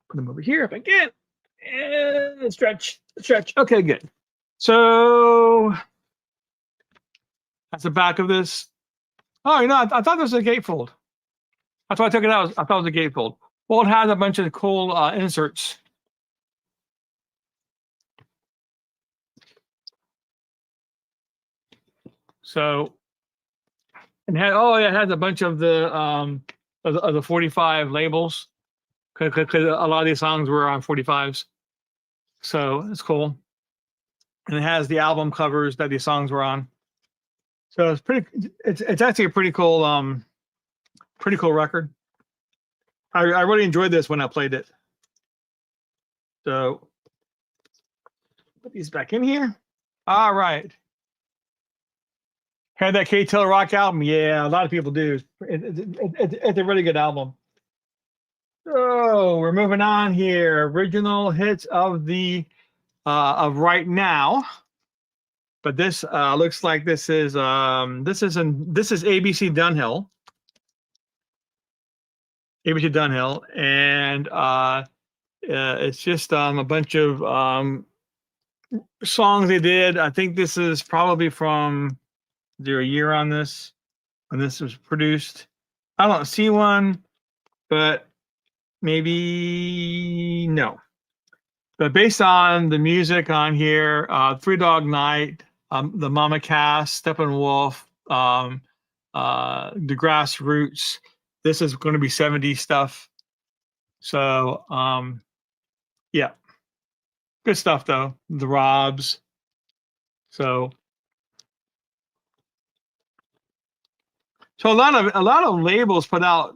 Put them over here if I can. And stretch. Okay, good. So that's the back of this. Oh, I thought this was a gatefold. That's why I took it out. I thought it was a gatefold. Well, it has a bunch of cool inserts. So, it has a bunch of the 45 labels because a lot of these songs were on 45s. So it's cool, and it has the album covers that these songs were on. So it's pretty. It's actually a pretty cool record. I really enjoyed this when I played it. So put these back in here. All right. Had that K-Tail Rock album? Yeah, a lot of people do. It's a really good album. So we're moving on here. Original hits of the of right now. But this looks like this is ABC Dunhill. ABC Dunhill, and it's just a bunch of songs they did. I think this is probably from. Is there a year on this when this was produced? I don't see one, but maybe no. But based on the music on here, Three Dog Night, the Mama Cass, Steppenwolf, the Grassroots. This is going to be 70s stuff. So yeah, good stuff though. The Robs. So a lot of labels put out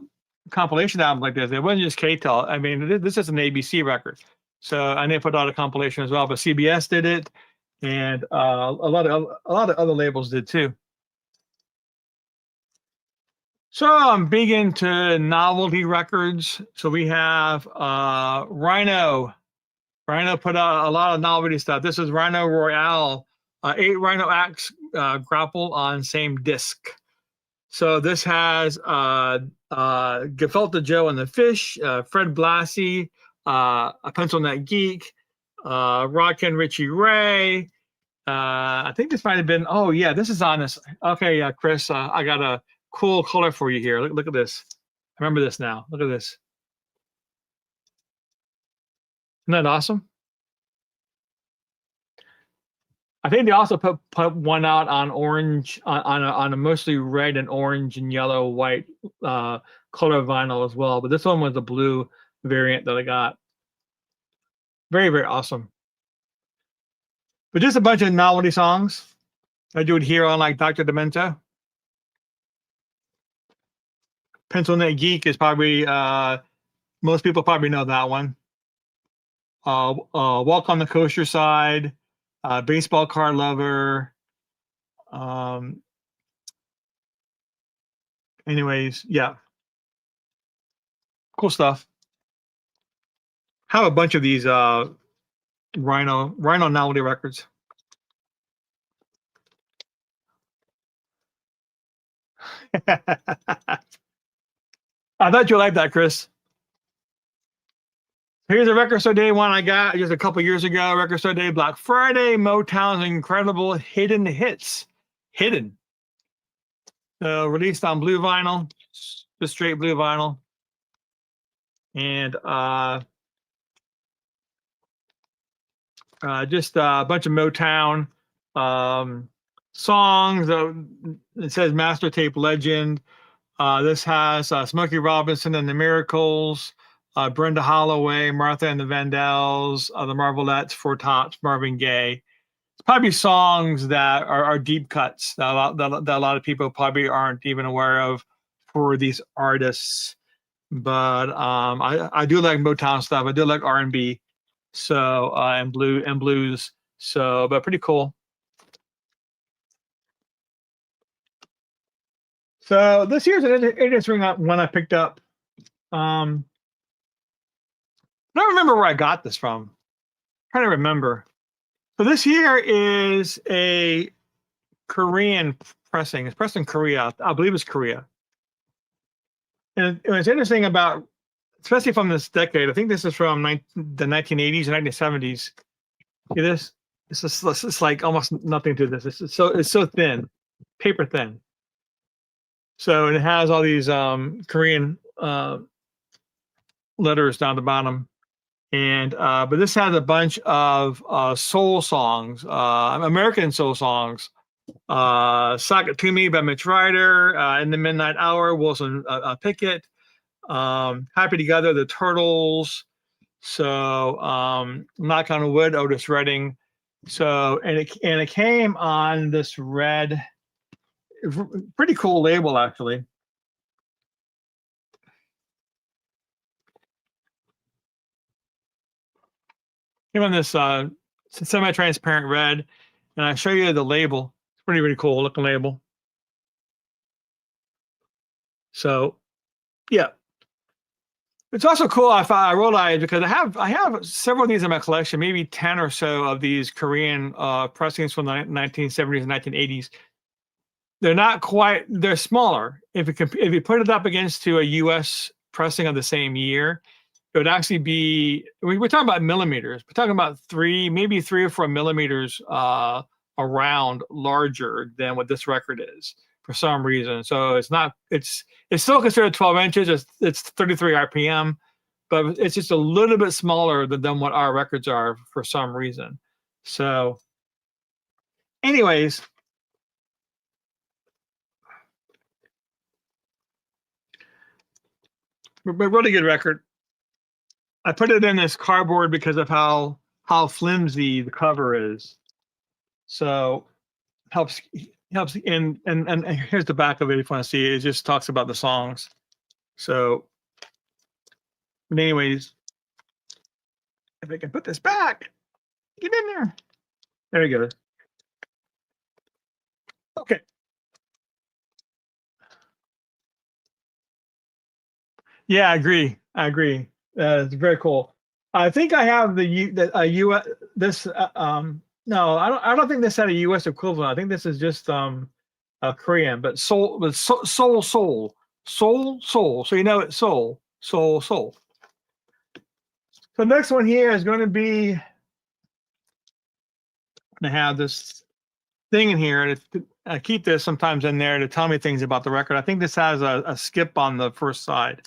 compilation albums like this. It wasn't just K-Tel. I mean, this is an ABC record, so and they put out a compilation as well. But CBS did it, and a lot of other labels did too. So I'm big into novelty records. So we have Rhino. Rhino put out a lot of novelty stuff. This is Rhino Royale, 8 Rhino acts grapple on same disc. So this has Gefilte Joe and the Fish, Fred Blassie, a Pencil Neck Geek, Rockin' Richie Ray. I think this might have been. Oh yeah, this is on this. Okay, Chris, I got a cool color for you here. Look at this. I remember this now. Look at this. Isn't that awesome? I think they also put one out on orange on a mostly red and orange and yellow white color vinyl as well. But this one was the blue variant that I got. Very, very awesome. But just a bunch of novelty songs that you would hear on like Dr. Demento. Pencil Neck Geek is probably most people probably know that one. Walk on the Coaster Side. Baseball Card Lover. Anyways, yeah. Cool stuff. Have a bunch of these Rhino novelty records. I thought you liked that, Chris. Here's a Record Store Day one I got just a couple years ago. Record Store Day Black Friday, Motown's incredible hidden hits. Hidden. Released on blue vinyl. just straight blue vinyl. And just a bunch of Motown songs. It says Master Tape Legend. This has Smokey Robinson and the Miracles, Brenda Holloway, Martha and the Vandells, the Marvelettes, Four Tops, Marvin Gaye. It's probably songs that are deep cuts that a lot of people probably aren't even aware of for these artists. But I do like Motown stuff. I do like R&B, so and blues. So, but pretty cool. So this here's an interesting one I picked up. I don't remember where I got this from. I'm trying to remember. So this here is a Korean pressing. It's pressed in Korea. I believe it's Korea. And it's interesting about, especially from this decade. I think this is from the 1980s and 1970s. See this? It's like almost nothing to this. It's so thin, paper thin. So it has all these Korean letters down the bottom, and but this has a bunch of soul songs, American soul songs. "Sock It To Me" by Mitch Ryder, "In the Midnight Hour," Wilson Pickett, "Happy Together," the Turtles. So "Knock on Wood," Otis Redding. So and it came on this red, pretty cool label actually. Came on this semi-transparent red, and I show you the label. It's pretty cool looking label. So yeah, it's also cool. I realized because I have several of these in my collection, maybe 10 or so of these Korean pressings from the 1970s and 1980s. They're not quite, they're smaller. If you put it up against to a US pressing of the same year, it would actually be, we're talking about millimeters. We're talking about maybe 3 or 4 millimeters around larger than what this record is for some reason. So it's not, it's still considered 12 inches. It's 33 RPM, but it's just a little bit smaller than what our records are for some reason. So anyways, but really good record. I put it in this cardboard because of how flimsy the cover is. So helps and here's the back of it if you want to see it. It just talks about the songs. So but anyways, if I can put this back, get in there. There you go. Okay. Yeah, I agree. It's very cool. I think I have the US this no, I don't think this had a US equivalent. I think this is just Korean, but soul. So you know it's soul. So next one here is going to be, I have this thing in here. I keep this sometimes in there to tell me things about the record. I think this has a skip on the first side.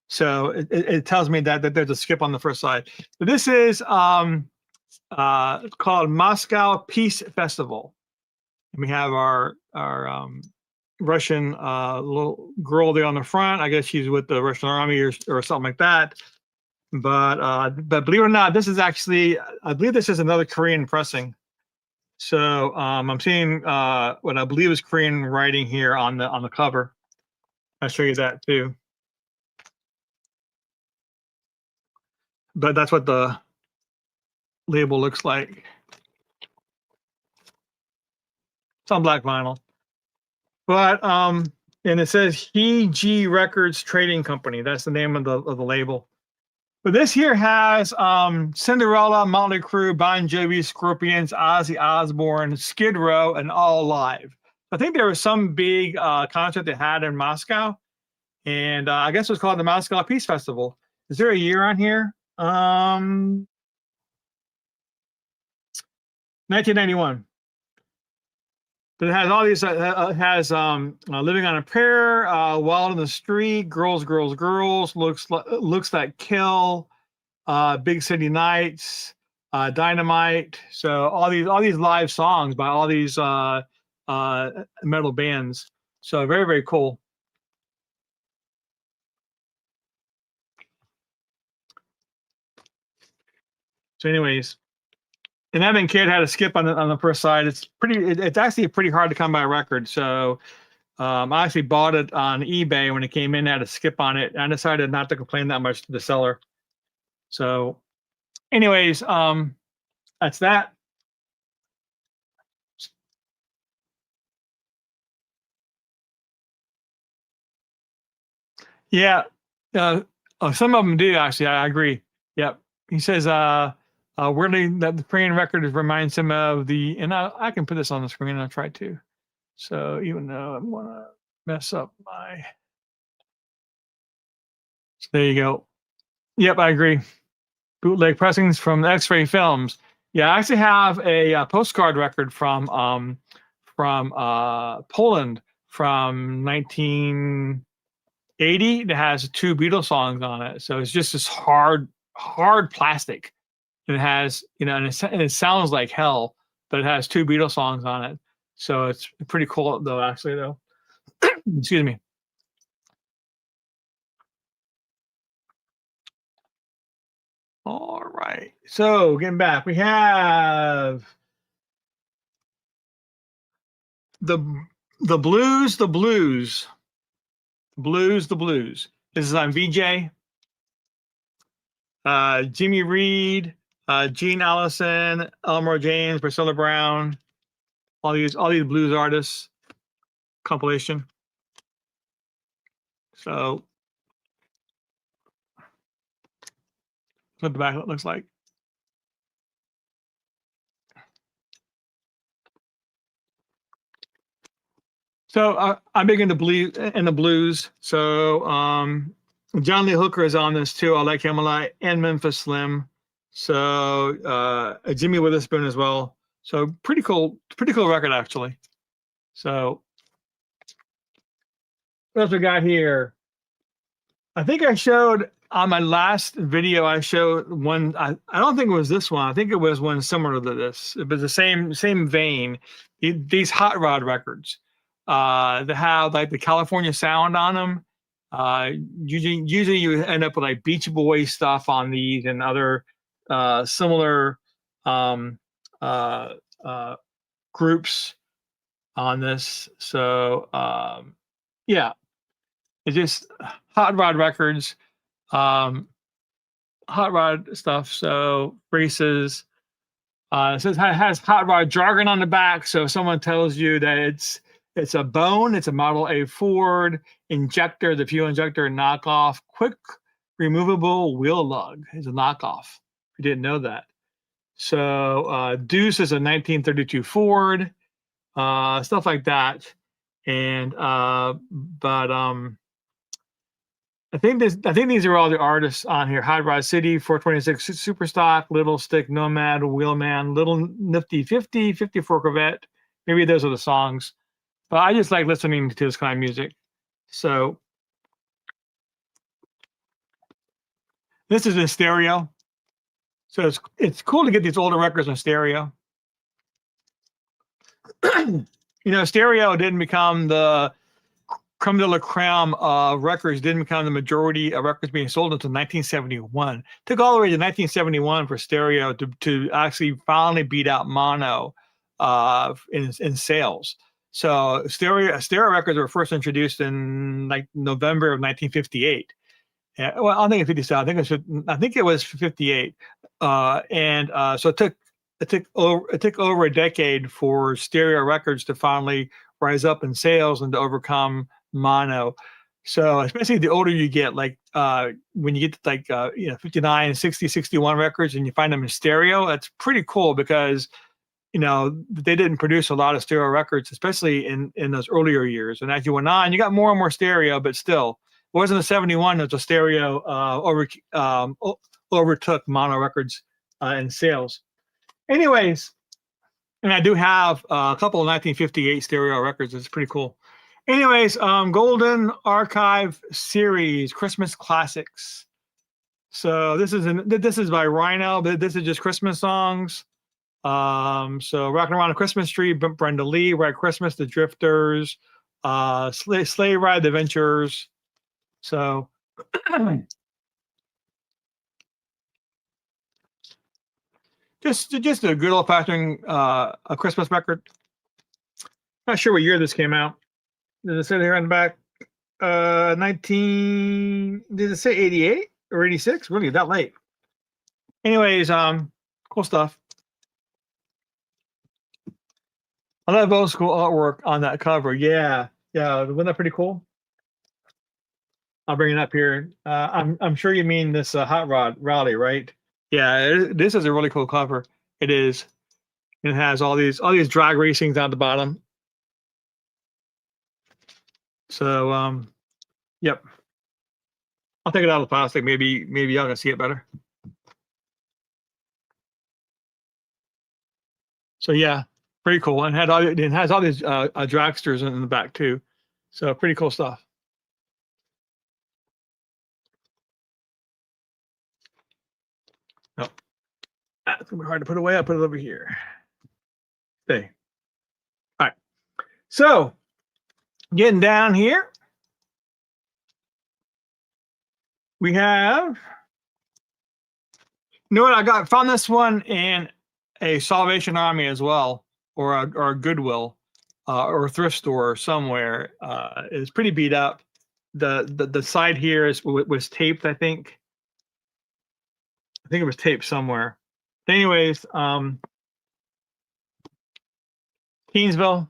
So it tells me that there's a skip on the first side. But this is called Moscow Peace Festival. And we have our Russian little girl there on the front. I guess she's with the Russian army or something like that. But believe it or not, this is actually, I believe this is another Korean pressing. So I'm seeing what I believe is Korean writing here on the cover. I'll show you that too. But that's what the label looks like. It's on black vinyl. But and it says He-G Records Trading Company. That's the name of the label. But this here has Cinderella, Motley Crue, Bon Jovi, Scorpions, Ozzy Osbourne, Skid Row, and All Live. I think there was some big concert they had in Moscow, and I guess it was called the Moscow Peace Festival. Is there a year on here? 1991. But it has all these. It has "Living on a Prayer," "Wild in the Street," "Girls, Girls, Girls," looks like Kill," "Big City Nights," "Dynamite." So all these live songs by all these metal bands. So very, very cool. So, anyways, and Evan Kidd had a skip on the first side. It's actually pretty hard to come by record. So I actually bought it on eBay when it came in, had a skip on it. I decided not to complain that much to the seller. So, anyways, that's that. Yeah. Some of them do actually. I agree. Yep. He says, weirdly, that the Korean record reminds him of the, and I can put this on the screen. I'll try to. So even though I'm gonna mess up my, so there you go. Yep, I agree. Bootleg pressings from X-Ray Films. Yeah, I actually have a postcard record from Poland from 1980 that has 2 Beatles songs on it. So it's just this hard plastic. And it has, and it sounds like hell, but it has 2 Beatles songs on it. So it's pretty cool though, actually though. Excuse me. All right. So getting back, we have the the blues, the blues, blues, the blues. This is on VJ. Jimmy Reed, Gene Allison, Elmore James, Priscilla Brown, all these blues artists compilation. So what the back looks like. So I'm big into blues. So John Lee Hooker is on this too. I like him a lot, and Memphis Slim. So Jimmy Witherspoon as well. So pretty cool record actually. So what else we got here? I think I showed on my last video. I showed one. I don't think it was this one. I think it was one similar to this. It was the same vein. These hot rod records. That have like the California sound on them. Usually you end up with like Beach Boys stuff on these and other similar groups on this. So yeah, it's just hot rod records, hot rod stuff. So braces. It says it has hot rod jargon on the back. So if someone tells you that it's a Bone, it's a Model A Ford injector, the fuel injector knockoff, quick removable wheel lug is a knockoff. If you didn't know that. So Deuce is a 1932 Ford, stuff like that. And I think these are all the artists on here. Hot Rod City, 426 Superstock, Little Stick Nomad, Wheelman, Little Nifty 50, 54 Corvette. Maybe those are the songs. But I just like listening to this kind of music. So this is in stereo. So it's cool to get these older records in stereo. Stereo didn't become the creme de la creme. Records didn't become the majority of records being sold until 1971. It took all the way to 1971 for stereo to actually finally beat out mono in sales. So stereo records were first introduced in like November of 1958. Well, I don't think it's 57. I think it was 58. So it took over a decade for stereo records to finally rise up in sales and to overcome mono. So especially the older you get, like when you get to like 59, 60, 61 records and you find them in stereo, that's pretty cool because they didn't produce a lot of stereo records, especially in those earlier years. And as you went on, you got more and more stereo, but still, it wasn't the 71 that the stereo overtook mono records in sales. Anyways, And I do have a couple of 1958 stereo records. It's pretty cool. Anyways, Golden Archive Series Christmas Classics. So this is by Rhino, but this is just Christmas songs. So Rockin' Around the Christmas Tree, Brenda Lee, White Christmas, The Drifters, Sleigh Ride, The Ventures. So just a good old fashioned a Christmas record. Not sure what year this came out. Does it say here on the back? 19. Did it say 88 or 86? Really, that late? Anyways, cool stuff. I love old school artwork on that cover. Yeah, wasn't that pretty cool? I'll bring it up here. I'm sure you mean this Hot Rod Rowdy, right? Yeah, this is a really cool cover. It is. It has all these drag racings down the bottom. So yep. I'll take it out of the plastic. Maybe y'all can see it better. So yeah, pretty cool. And it has all these dragsters in the back too. So pretty cool stuff. Oh, that's gonna be hard to put away. I'll put it over here. Okay. All right. So getting down here, we have. You know what? Found this one in a Salvation Army as well, or a Goodwill, or a thrift store somewhere. It's pretty beat up. The side here was taped, I think. I think it was taped somewhere. Anyways, Keensville.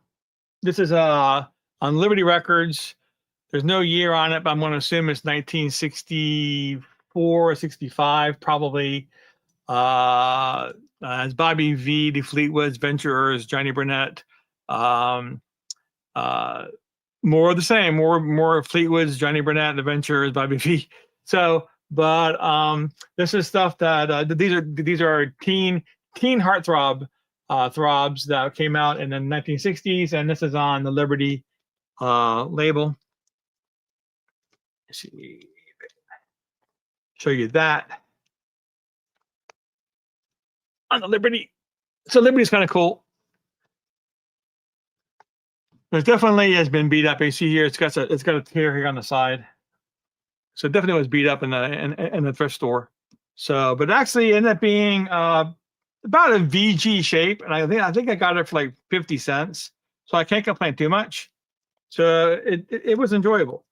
This is on Liberty Records. There's no year on it, but I'm going to assume it's 1964 or 65, probably. As Bobby V, the Fleetwoods, Venturers, Johnny Burnett. More of the same. More Fleetwoods, Johnny Burnett, the Venturers, Bobby V. So, but this is stuff that these are teen heartthrob throbs that came out in the 1960s, and this is on the Liberty label. Let's see, show you that on the Liberty. So Liberty's kind of cool. It definitely has been beat up. You see here, it's got a tear here on the side. So it definitely was beat up in the thrift store. So, but actually ended up being about a VG shape, and I think I got it for like 50 cents. So I can't complain too much. So it was enjoyable.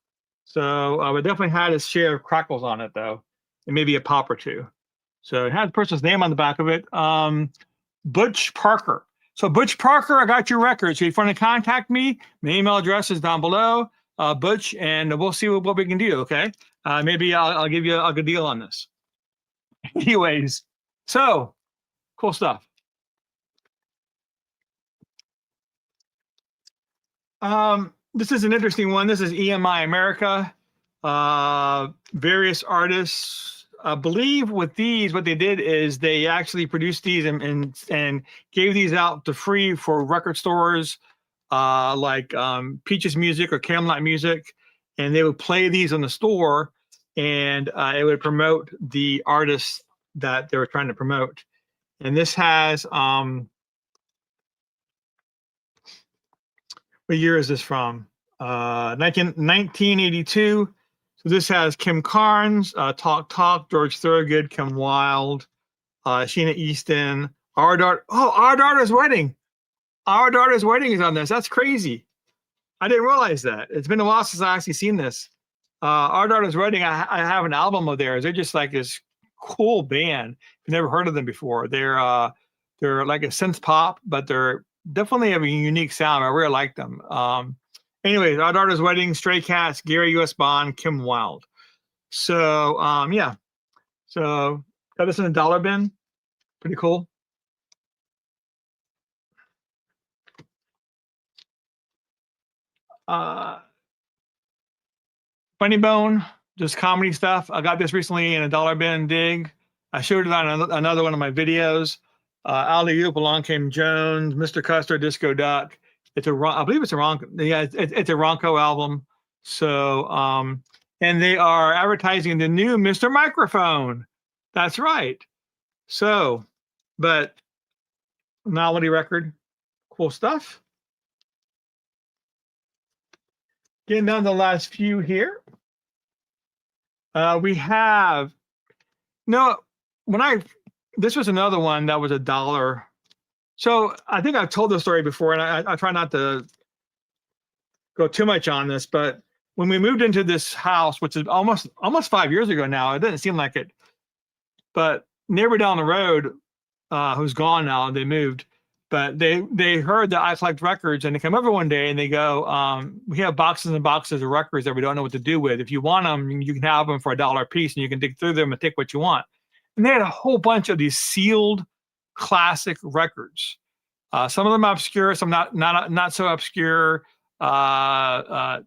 So it definitely had its share of crackles on it though, and maybe a pop or two. So it had the person's name on the back of it. Butch Parker. So Butch Parker, I got your record. So if you want to contact me, my email address is down below, Butch, and we'll see what we can do. Okay, maybe I'll give you a good deal on this. Anyways, so cool stuff. This is an interesting one. This is EMI America. Various artists. I believe with these, what they did is they actually produced these and gave these out to free for record stores, like Peaches Music or Camelot Music, and they would play these in the store, and it would promote the artists that they were trying to promote. And this has what year is this from? 1982. So this has Kim Carnes, Talk, George Thorogood, Kim Wilde, Sheena Easton, Our Daughter's Wedding. Our Daughter's Wedding is on this. That's crazy. I didn't realize that. It's been a while since I actually seen this. Our Daughter's Wedding, I have an album of theirs. They're just like this cool band. I've never heard of them before. They're like a synth pop, but they're definitely have a unique sound. I really like them. Anyways, Our Daughter's Wedding, Stray Cats, Gary U.S. Bond, Kim Wilde. So, yeah. So, got this in a dollar bin. Pretty cool. Funny Bone, just comedy stuff. I got this recently in a dollar bin dig. I showed it on another one of my videos. Alley Oop, Along Came Jones, Mr. Custer, Disco Duck. I believe it's a Ronco. Yeah, it's a Ronco album. So, and they are advertising the new Mr. Microphone. That's right. So, but novelty record, cool stuff. Getting down to the last few here. We have this was another one that was $1. So I think I've told this story before, and I try not to go too much on this, but when we moved into this house, which is almost 5 years ago now, it doesn't seem like it, but neighbor down the road, who's gone now, they moved, but they heard that I collect records, and they come over one day and they go, we have boxes and boxes of records that we don't know what to do with. If you want them, you can have them for $1 a piece, and you can dig through them and take what you want. And they had a whole bunch of these sealed classic records. Some of them obscure, some not so obscure. But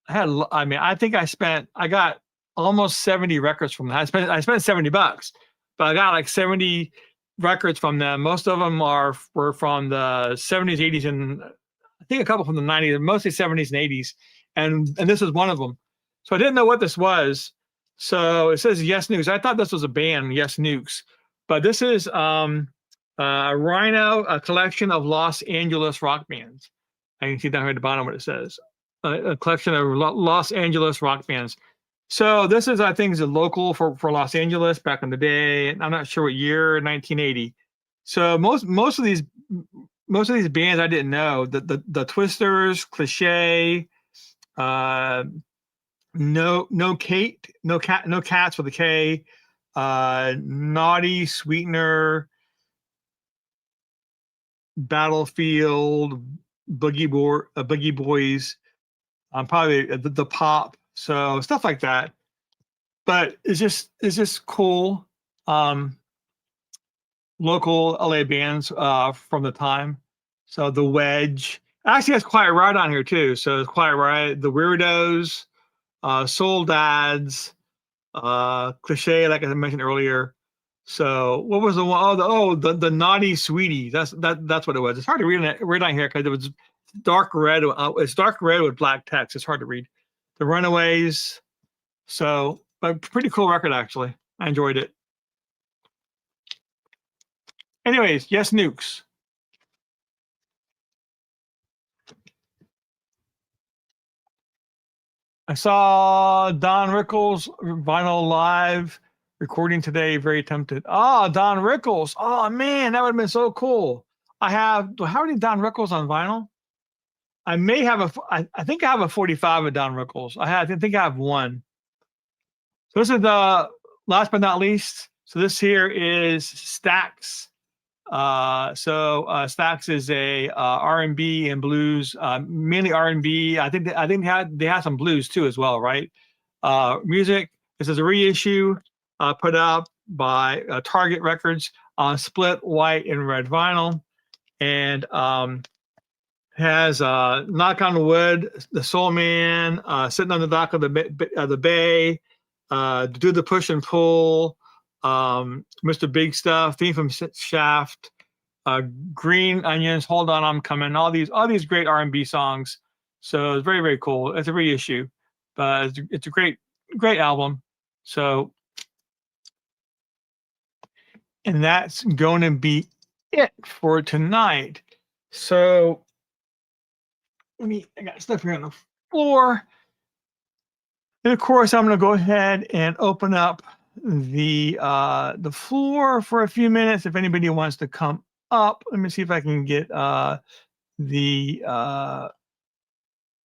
I think I got almost 70 records from that. I spent $70, but I got like 70 records from them. Most of them were from the 70s, 80s, and I think a couple from the 90s, mostly 70s and 80s. And this is one of them. So I didn't know what this was. So it says Yes Nukes. I thought this was a band, Yes Nukes, but this is Rhino, a collection of Los Angeles rock bands. I can see down here at the bottom what it says. A collection of Los Angeles rock bands. So this is, I think, is a local for Los Angeles back in the day. I'm not sure what year, 1980. So most of these bands I didn't know. The Twisters, Cliché, No Cats with a K, Naughty, Sweetener, Battlefield, Boogie Boys, probably the Pop, so stuff like that. But it's just cool. Local LA bands from the time. So the Wedge actually has Quiet Riot on here too. So it's Quiet Riot, the Weirdos, Soul Dads, Cliché, like I mentioned earlier. So what was the one? The Naughty Sweetie. That's what it was. It's hard to read on here because it was dark red. It's dark red with black text. It's hard to read. The Runaways. So, but pretty cool record actually. I enjoyed it. Anyways, Yes Nukes. I saw Don Rickles vinyl live recording today. Very tempted. Oh, Don Rickles. Oh man, that would have been so cool. Do I have any Don Rickles on vinyl? I may have I think I have a 45 of Don Rickles. I think I have one. So this is the last but not least. So this here is Stax. Stax is a R&B and blues, mainly R&B. I think they had some blues too as well, right? Music. This is a reissue put out by Target Records on split white and red vinyl, and has Knock on Wood, The Soul Man, Sitting on the Dock of the Bay, Do the Push and Pull, Mr. Big Stuff, Theme from Shaft, Green Onions, Hold On, I'm Coming, all these great R&B songs. So it's very, very cool. It's a reissue, but it's a great album. So, and that's going to be it for tonight. So I got stuff here on the floor. And of course, I'm going to go ahead and open up the floor for a few minutes. If anybody wants to come up, let me see if I can get the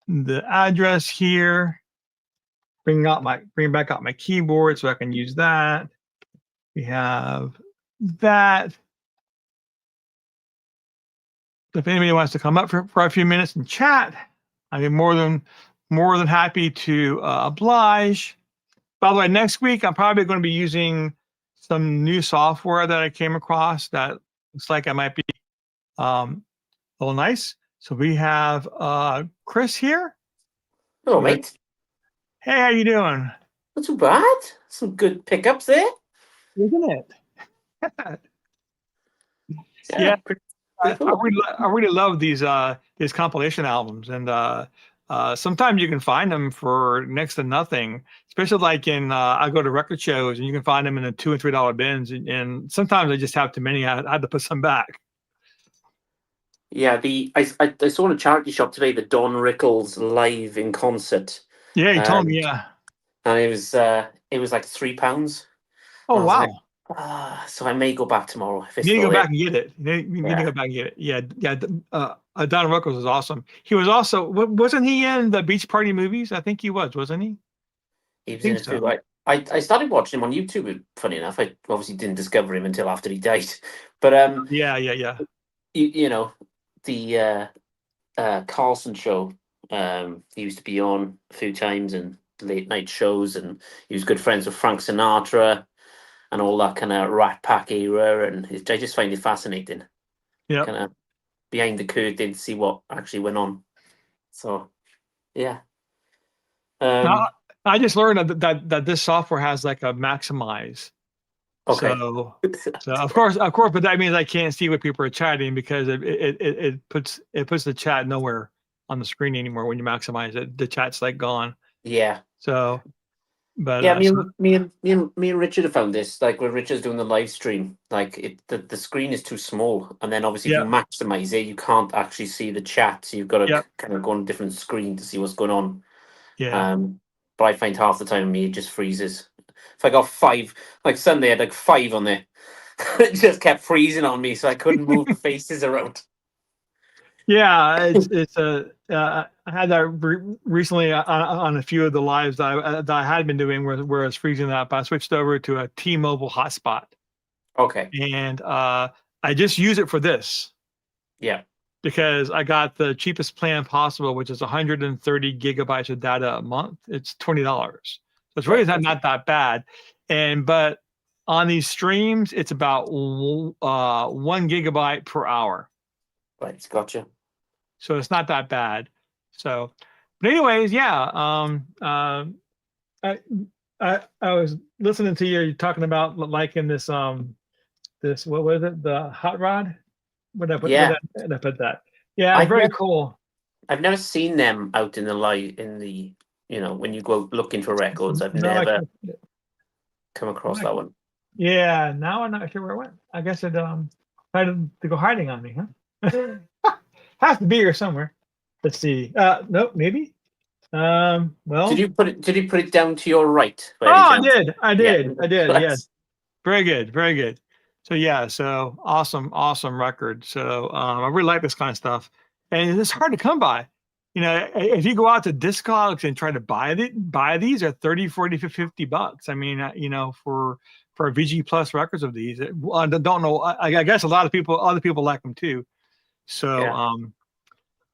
address here. Bring back out my keyboard so I can use that. We have that. If anybody wants to come up for a few minutes and chat, I'd be more than happy to oblige. By the way, next week I'm probably going to be using some new software that I came across that looks like I might be a little nice. So we have Chris here. Hello, mate. Hey, how you doing? Not too bad. Some good pickups there. Isn't it? Yeah, pretty I cool. really love these compilation albums, and sometimes you can find them for next to nothing. Especially like in I go to record shows, and you can find them in the $2 and $3 bins, and sometimes I just have too many. I had to put some back. Yeah, I saw in a charity shop today the Don Rickles live in concert, Yeah, you told me. and Yeah. and it was like £3, Oh and I was like, wow. so I may go back tomorrow if it's You need to still go there. back and get it. You need to Yeah, go back and get it. Yeah, yeah. Don Rickles was awesome. He was also wasn't he in the Beach Party movies? I think he was, wasn't he? he I was in think it too. so. I started watching him on YouTube. Funny enough, I obviously didn't discover him until after he died. But Yeah, yeah, yeah. you know, the Carlson show. He used to be on a few times and late night shows, and he was good friends with Frank Sinatra and all that kind of Rat Pack era. And I just find it fascinating, Yep. kind of behind the curtain to see what actually went on. So yeah, Now, um, I just learned that this software has like a maximize. okay, So of course, but that means I can't see what people are chatting because it puts the chat nowhere on the screen anymore when you maximize it. The chat's like gone. yeah. So, but Yeah, me and Richard have found this. Like when Richard's doing the live stream, like the screen is too small, and then obviously if you yeah, maximize it, you can't actually see the chat. So you've got to yeah, kind of go on a different screen to see what's going on. yeah. Um, but I find half the time me it just freezes. If I got five, like Sunday, I had like five on there. It just kept freezing on me, so I couldn't move the faces around. Yeah, it's a. I had that recently on a few of the lives that I had been doing where I was freezing up. I switched over to a T-Mobile hotspot, Okay, and I just use it for this yeah, because I got the cheapest plan possible, which is 130 gigabytes of data a month. It's $20, so it's really right, not that bad. And but on these streams, it's about 1 gigabyte per hour. right, gotcha. So it's not that bad. So, but anyways, yeah. I I was listening to you talking about liking this what was it, the hot rod? Yeah, Where did I put that? Yeah, I've very never, cool. I've never seen them out in the light in the, when you go looking for records. I've No, I never can't. come No, across I that can't. one. Yeah, now I'm not sure where it went. I guess it tried to go hiding on me, huh? Has to be here somewhere. Let's see. Nope, maybe. Did Well, you put it? Did you put it down to your right by oh, any chance? Yeah, I did. Yes. that's Very good, very good. So yeah, so awesome, awesome record. So I really like this kind of stuff, and it's hard to come by. You know, if you go out to Discogs and try to buy these are 30, 40, $50. I mean, for VG Plus records of these, I don't know. I guess a lot of people, other people like them too. So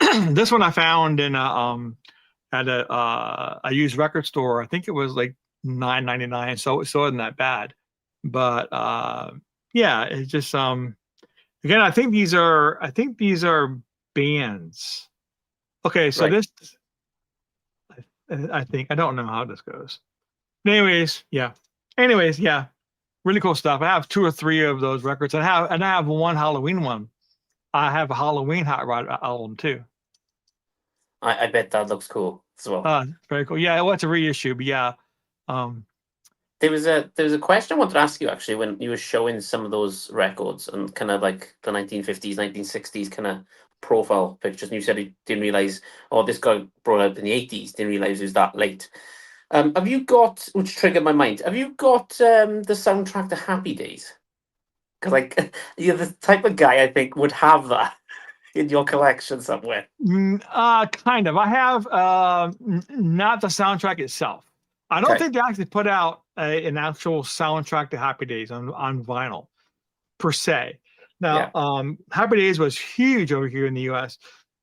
yeah. this one I found in at a used record store. I think it was like 9.99. So it wasn't that bad. But yeah, it's just again, I think these are bands. Okay, so Right. this I think I don't know how this goes. But anyways, yeah. Anyways, yeah. Really cool stuff. I have two or three of those records. I have one Halloween one. I have a Halloween Hot Rod album too. I bet that looks cool as well. Very cool. Yeah, well, it's a reissue, but yeah. Um, There was a question I wanted to ask you actually when you were showing some of those records and kind of like the 1950s, 1960s kind of profile pictures, and you said you didn't realize, oh, this got brought out in the 80s, didn't realize it was that late. Have you got, which triggered my mind, have you got the soundtrack to Happy Days? Because like you're the type of guy I think would have that in your collection somewhere. Kind of. I have not the soundtrack itself. I don't Okay. think they actually put out an actual soundtrack to Happy Days on vinyl per se. Now, Yeah. Happy Days was huge over here in the U.S.,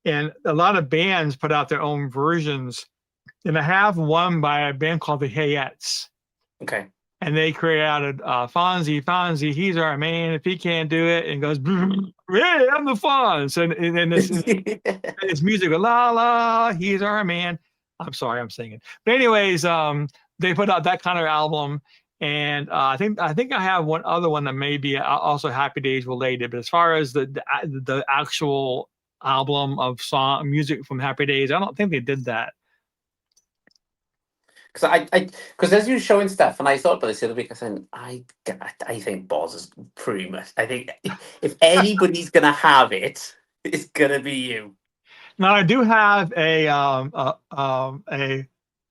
and a lot of bands put out their own versions. And I have one by a band called the Hayettes, Okay. and they created Fonzie, he's our man. If he can't do it, and goes, hey, I'm the Fonz, and this music, la la, he's our man. I'm sorry, I'm singing. But anyways, they put out that kind of album, And I think I have one other one that may be also Happy Days related. But as far as the actual album of song music from Happy Days, I don't think they did that. Because as you were showing stuff, and I thought about this the other week, I said, I think Boz is pretty much. I think if anybody's gonna have it, it's gonna be you. Now I do have a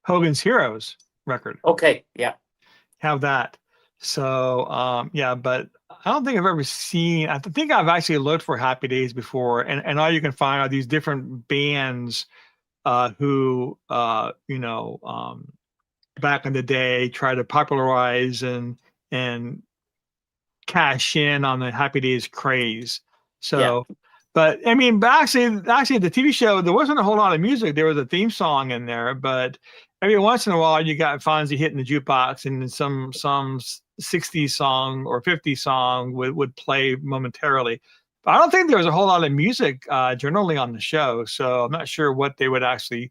Hogan's Heroes record. Okay, yeah. Have that. So yeah, but I don't think I've ever seen. I think I've actually looked for Happy Days before, and all you can find are these different bands who you know, back in the day tried to popularize and cash in on the Happy Days craze. So, but I mean, but actually, the TV show there wasn't a whole lot of music. There was a theme song in there, but every once in a while you got Fonzie hitting the jukebox, and then some 60s song or 50s song would play momentarily. But I don't think there was a whole lot of music generally on the show, so I'm not sure what they would actually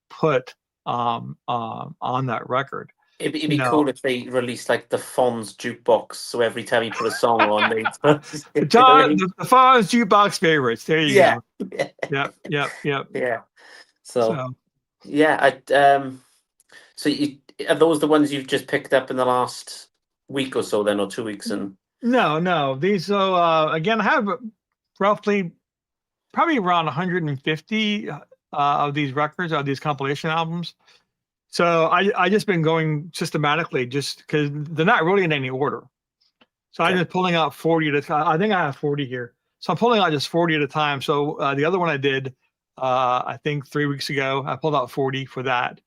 put on that record. It'd be cool if they released like the Fonz jukebox, so every time you put a song on, they the Fonz jukebox favorites. There you go. Yep. Yeah. So yeah, so are those the ones you've just picked up in the last week or so, then, or 2 weeks? And no, these. So again, I have roughly probably around 150 of these records, of these compilation albums. So I just been going systematically, just because they're not really in any order. So I'm just pulling out 40 at a time. I think I have 40 here. So I'm pulling out just 40 at a time. So the other one I did, I think 3 weeks ago, I pulled out 40 for that.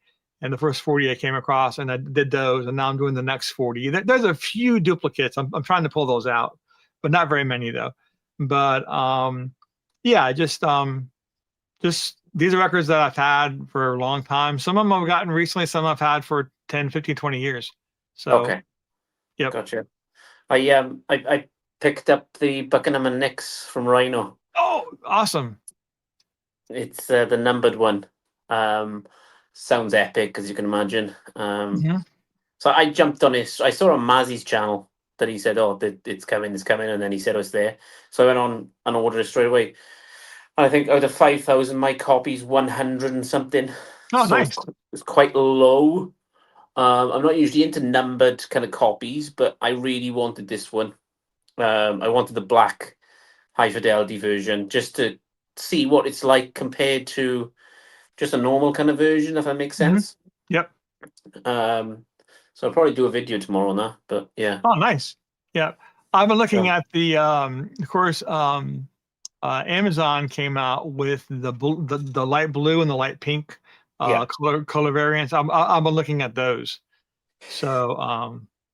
And the first 40 I came across, and I did those. And now I'm doing the next 40. There's a few duplicates. I'm trying to pull those out, but not very many though. But yeah, just these are records that I've had for a long time. Some of them I've gotten recently, some I've had for 10, 15, 20 years. So, okay. Yep. Gotcha. I picked up the Buckingham and Nicks from Rhino. Oh, awesome. It's the numbered one. Sounds epic, as you can imagine. So I jumped on it. I saw on Mazzy's channel that he said, oh, it's coming. And then he said, oh, it's there. So I went on and ordered it straight away. I think out of 5,000, my copy's 100 and something. Oh, so nice. It's quite low. I'm not usually into numbered kind of copies, but I really wanted this one. I wanted the black high fidelity version just to see what it's like compared to just a normal kind of version, if that makes sense. Yep. So I'll probably do a video tomorrow on that, but yeah. Oh, nice. Yeah. I've been looking at the, of course, Amazon came out with the light blue and the light pink color variants. I've been looking at those. So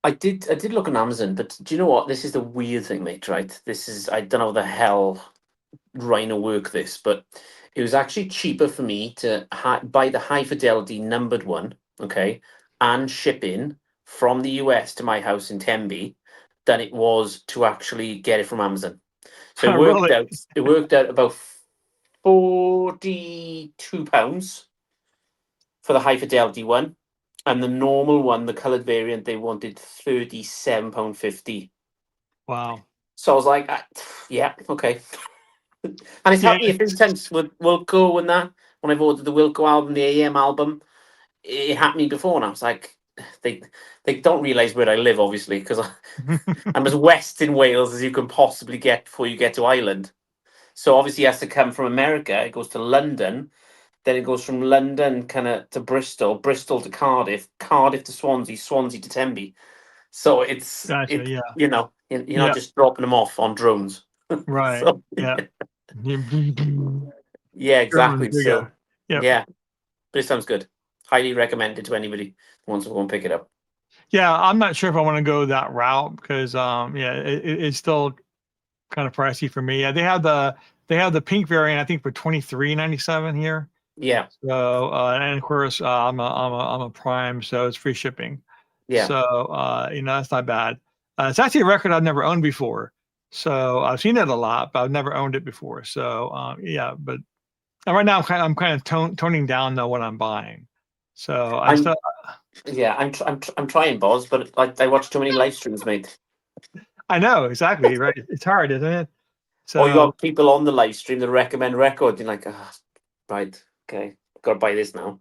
I did look on Amazon, but do you know what? This is the weird thing, mate. Right? This is, I don't know how the hell Rhino work this, but it was actually cheaper for me to buy the high fidelity numbered one, okay, and ship in from the US to my house in Tembe than it was to actually get it from Amazon. So it worked out about £42 for the high fidelity one, and the normal one, the coloured variant, they wanted £37.50. Wow. So I was like, yeah, okay. And it's happened a few times with Wilco and that. When I've ordered the Wilco album, the AM album, it happened before, and I was like, they don't realise where I live, obviously, because I'm as west in Wales as you can possibly get before you get to Ireland. So obviously it has to come from America. It goes to London. Then it goes from London kind of to Bristol, Bristol to Cardiff, Cardiff to Swansea, Swansea to Tembe. So it's, gotcha, you know, you're not just dropping them off on drones. Right. So, yeah. Yeah, exactly. So, yep. yeah, but it sounds good. Highly recommended to anybody who wants to go and pick it up. Yeah, I'm not sure if I want to go that route because it's still kind of pricey for me. Yeah, they have the pink variant, I think, for $23.97 here. Yeah. So and of course I'm a Prime, so it's free shipping. Yeah. So that's not bad. It's actually a record I've never owned before. So I've seen it a lot, but I've never owned it before. So yeah, but right now I'm kind of toning down though what I'm buying. So Yeah, I'm trying, Boz, but I watch too many live streams, mate. I know exactly, right? It's hard, isn't it? Or you So got people on the live stream that recommend records. You're like, right, okay, gotta buy this now.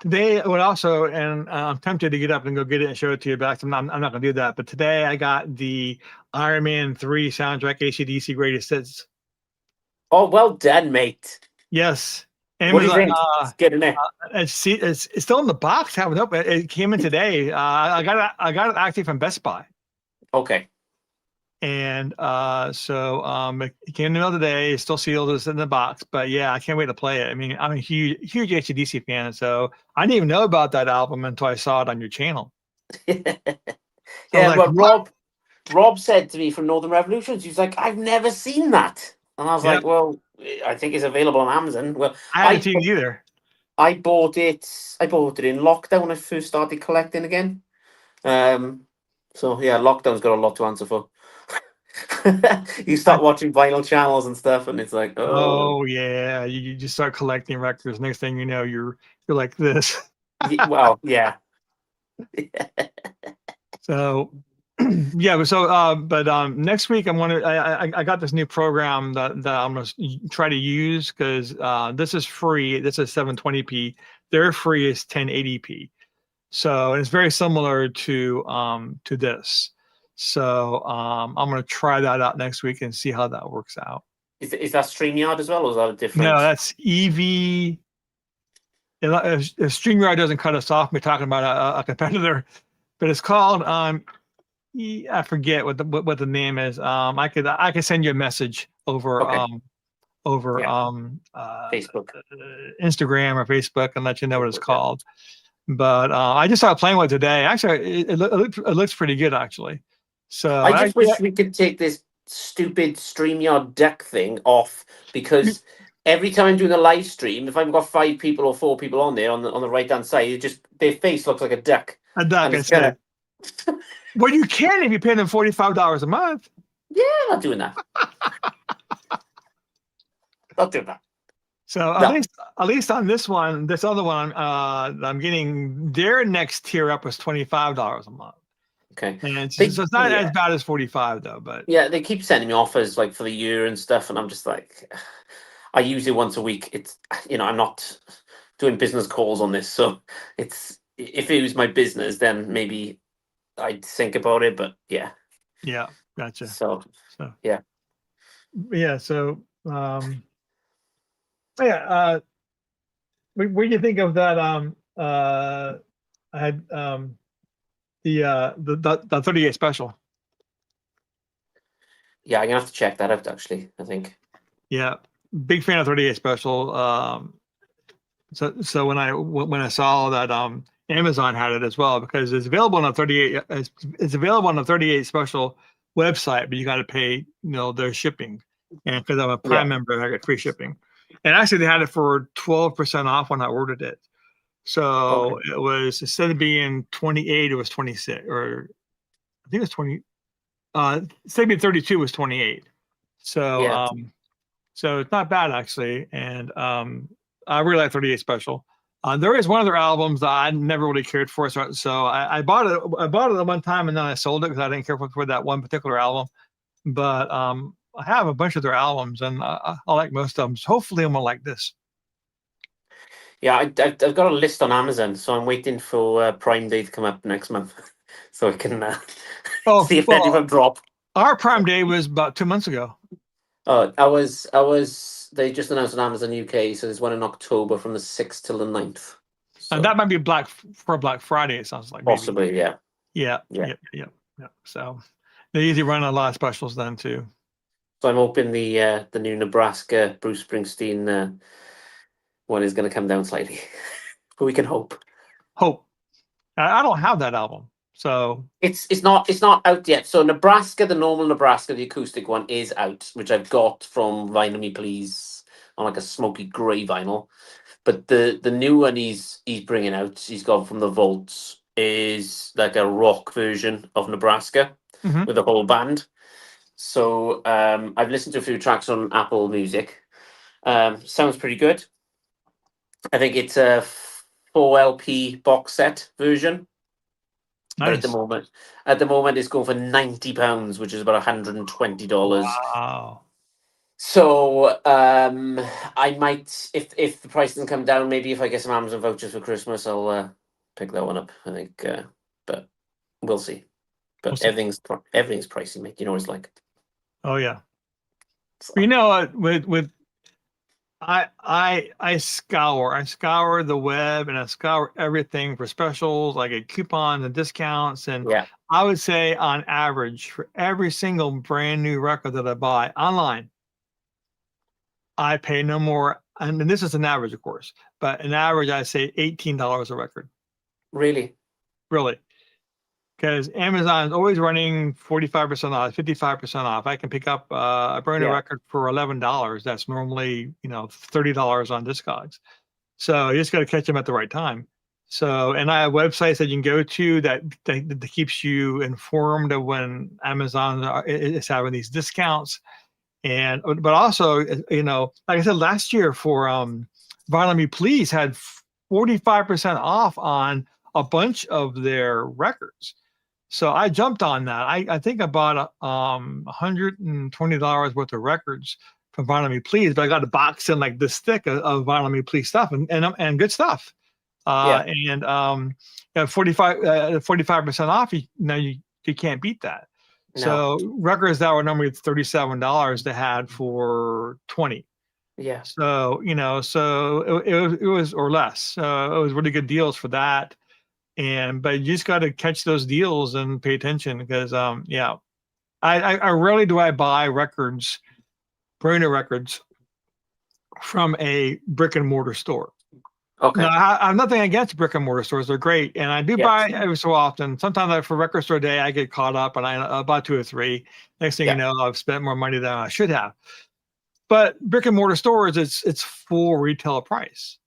today would also, and I'm tempted to get up and go get it and show it to you, but I'm not going to do that. But today I got the Iron Man 3 soundtrack AC/DC Greatest Hits. Oh, well done, mate. Yes. What do you Amazon. think? It's good, isn't it? It's still in the box. Haven't opened it. It came in today. I got it actually from Best Buy. Okay. And it came in the middle of the day. It's still sealed. It's in the box. But yeah, I can't wait to play it. I mean, I'm a huge AC/DC fan, so I didn't even know about that album until I saw it on your channel. Yeah, like, well, Rob said to me from Northern Revolutions, he's like, I've never seen that. And I was Yeah. like, well, I think it's available on Amazon. Well, I haven't seen it either. I bought it in lockdown when I first started collecting again. So yeah, lockdown's got a lot to answer for. You start watching vinyl channels and stuff, and it's like, Oh yeah, you just start collecting records. Next thing you know, you're like this. well, yeah. So yeah, but next week I got this new program that I'm gonna try to use because this is free. This is 720p. Their free is 1080p. So and it's very similar to this. So I'm gonna try that out next week and see how that works out. Is that StreamYard as well, or is that a different? No, that's EV. If StreamYard doesn't cut us off, we're talking about a competitor, but it's called I forget what the name is. I could send you a message over Okay. Facebook, Instagram or Facebook and let you know what it's called. But I just started playing with it today. Actually, it looks pretty good actually. So I just wish we could take this stupid StreamYard deck thing off, because every time I'm doing a live stream, if I've got 5 people or 4 people on there on the right hand side, their face looks like a duck. A duck. Well, you can if you pay them $45 a month. Yeah, not doing that. Not doing that. So at least on this other one, I'm getting their next tier up was $25 a month. Okay. And so it's not as bad as 45 though, but yeah, they keep sending me offers like for the year and stuff, and I'm just like, I use it once a week. It's, I'm not doing business calls on this, so if it was my business, then maybe I'd think about it. But yeah, gotcha. So yeah. What do you think of that? I had the 38 special. Yeah, I'm gonna have to check that out actually, I think. Yeah, big fan of 38 special. So when I saw that Amazon had it as well, because it's available on a 38 it's available on the 38 special website, but you got to pay their shipping, and because I'm a Prime member, I get free shipping. And actually they had it for 12% off when I ordered it. So it was, instead of being 28, it was 26, or I think it was 20. Instead of being 32, it was 28. So so it's not bad actually, and I really like 38 special. There is one of their albums that I never really cared for, so I bought it. I bought it at one time and then I sold it because I didn't care for that one particular album. But I have a bunch of their albums, and I like most of them. So hopefully, I'm gonna like this. Yeah, I've got a list on Amazon, so I'm waiting for Prime Day to come up next month, so I can see if any of them drop. Our Prime Day was about 2 months ago. I was. They just announced on Amazon UK, so there's one in October from the 6th till the 9th. So. And that might be Black Friday. It sounds like possibly, maybe. Yeah. So they usually run a lot of specials then too. So I'm hoping the new Nebraska Bruce Springsteen one is going to come down slightly, but we can hope. I don't have that album, so it's not out yet. So Nebraska, the normal Nebraska, the acoustic one is out, which I've got from Vinyl Me Please on like a smoky grey vinyl. But the new one he's bringing out, he's got from the Vaults, is like a rock version of Nebraska with a whole band. So I've listened to a few tracks on Apple Music. Sounds pretty good. I think it's a 4LP box set version. But Nice. at the moment, it's going for £90, which is about $120. Wow. So I might, if the price doesn't come down, maybe if I get some Amazon vouchers for Christmas, I'll pick that one up. I think, but we'll see. But We'll see. everything's pricey, mate. You know what it's like. Oh yeah. So, You know what? With I scour the web and I scour everything for specials. I get coupons and discounts, and yeah, I would say on average for every single brand new record that I buy online, I pay no more. And this is an average, of course, but an average I say $18 a record. really. Really. Because Amazon is always running 45% off, 55% off. I can pick up a brand new Yeah. record for $11. That's normally, $30 on Discogs. So you just got to catch them at the right time. So, and I have websites that you can go to that keeps you informed of when Amazon is having these discounts. And, but also, like I said, last year for Vinyl Me Please had 45% off on a bunch of their records. So I jumped on that. I think I bought $120 worth of records from Vinyl Me Please, but I got a box in like this thick of Vinyl Me Please stuff and good stuff. And 45% off. You can't beat that. No. So records that were normally $37 they had for 20. Yeah. So so it was or less. So it was really good deals for that. But you just got to catch those deals and pay attention because I rarely do I buy records, brand new records from a brick and mortar store. Okay. Now, I have nothing against brick and mortar stores; they're great, and I do buy every so often. Sometimes for record store day, I get caught up and I buy 2 or 3. Next thing you know, I've spent more money than I should have. But brick and mortar stores, it's full retail price.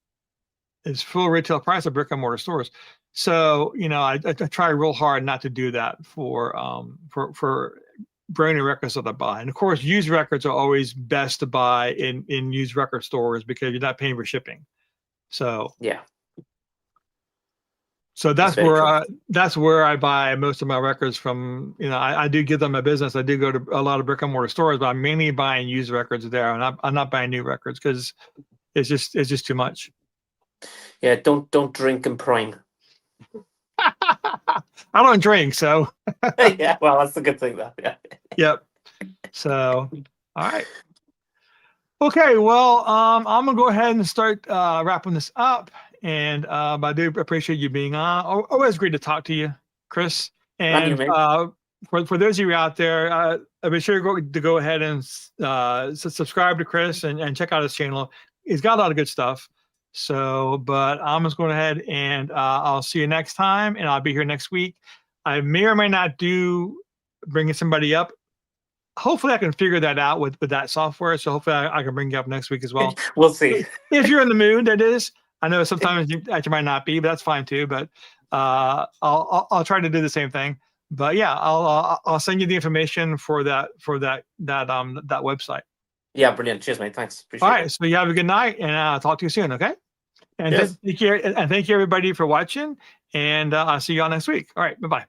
It's full retail price of brick and mortar stores. So, I try real hard not to do that for brand new records that I buy. And of course, used records are always best to buy in used record stores because you're not paying for shipping. So that's where I buy most of my records from. I do give them a business. I do go to a lot of brick and mortar stores, but I'm mainly buying used records there, and I'm not buying new records because it's just too much. Yeah, don't drink and prime. I don't drink, so yeah, well, that's the good thing, though. Yeah. Yep. So, all right. Okay, well, I'm gonna go ahead and start wrapping this up, and I do appreciate you being on. Always great to talk to you, Chris. And for those of you out there, be sure to go ahead and subscribe to Chris and check out his channel. He's got a lot of good stuff. So, but I'm just going ahead and I'll see you next time, and I'll be here next week. I may or may not do bringing somebody up. Hopefully I can figure that out with that software. So hopefully I can bring you up next week as well. We'll see. If you're in the mood, that is. I know sometimes you might not be, but that's fine too. But I'll try to do the same thing. But yeah, I'll send you the information for that website. Yeah, brilliant. Cheers, mate. Thanks. Appreciate it. All right. So you have a good night, and I'll talk to you soon. Okay. And thank you everybody for watching. And I'll see you all next week. All right. Bye-bye.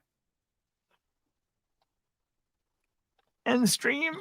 End stream.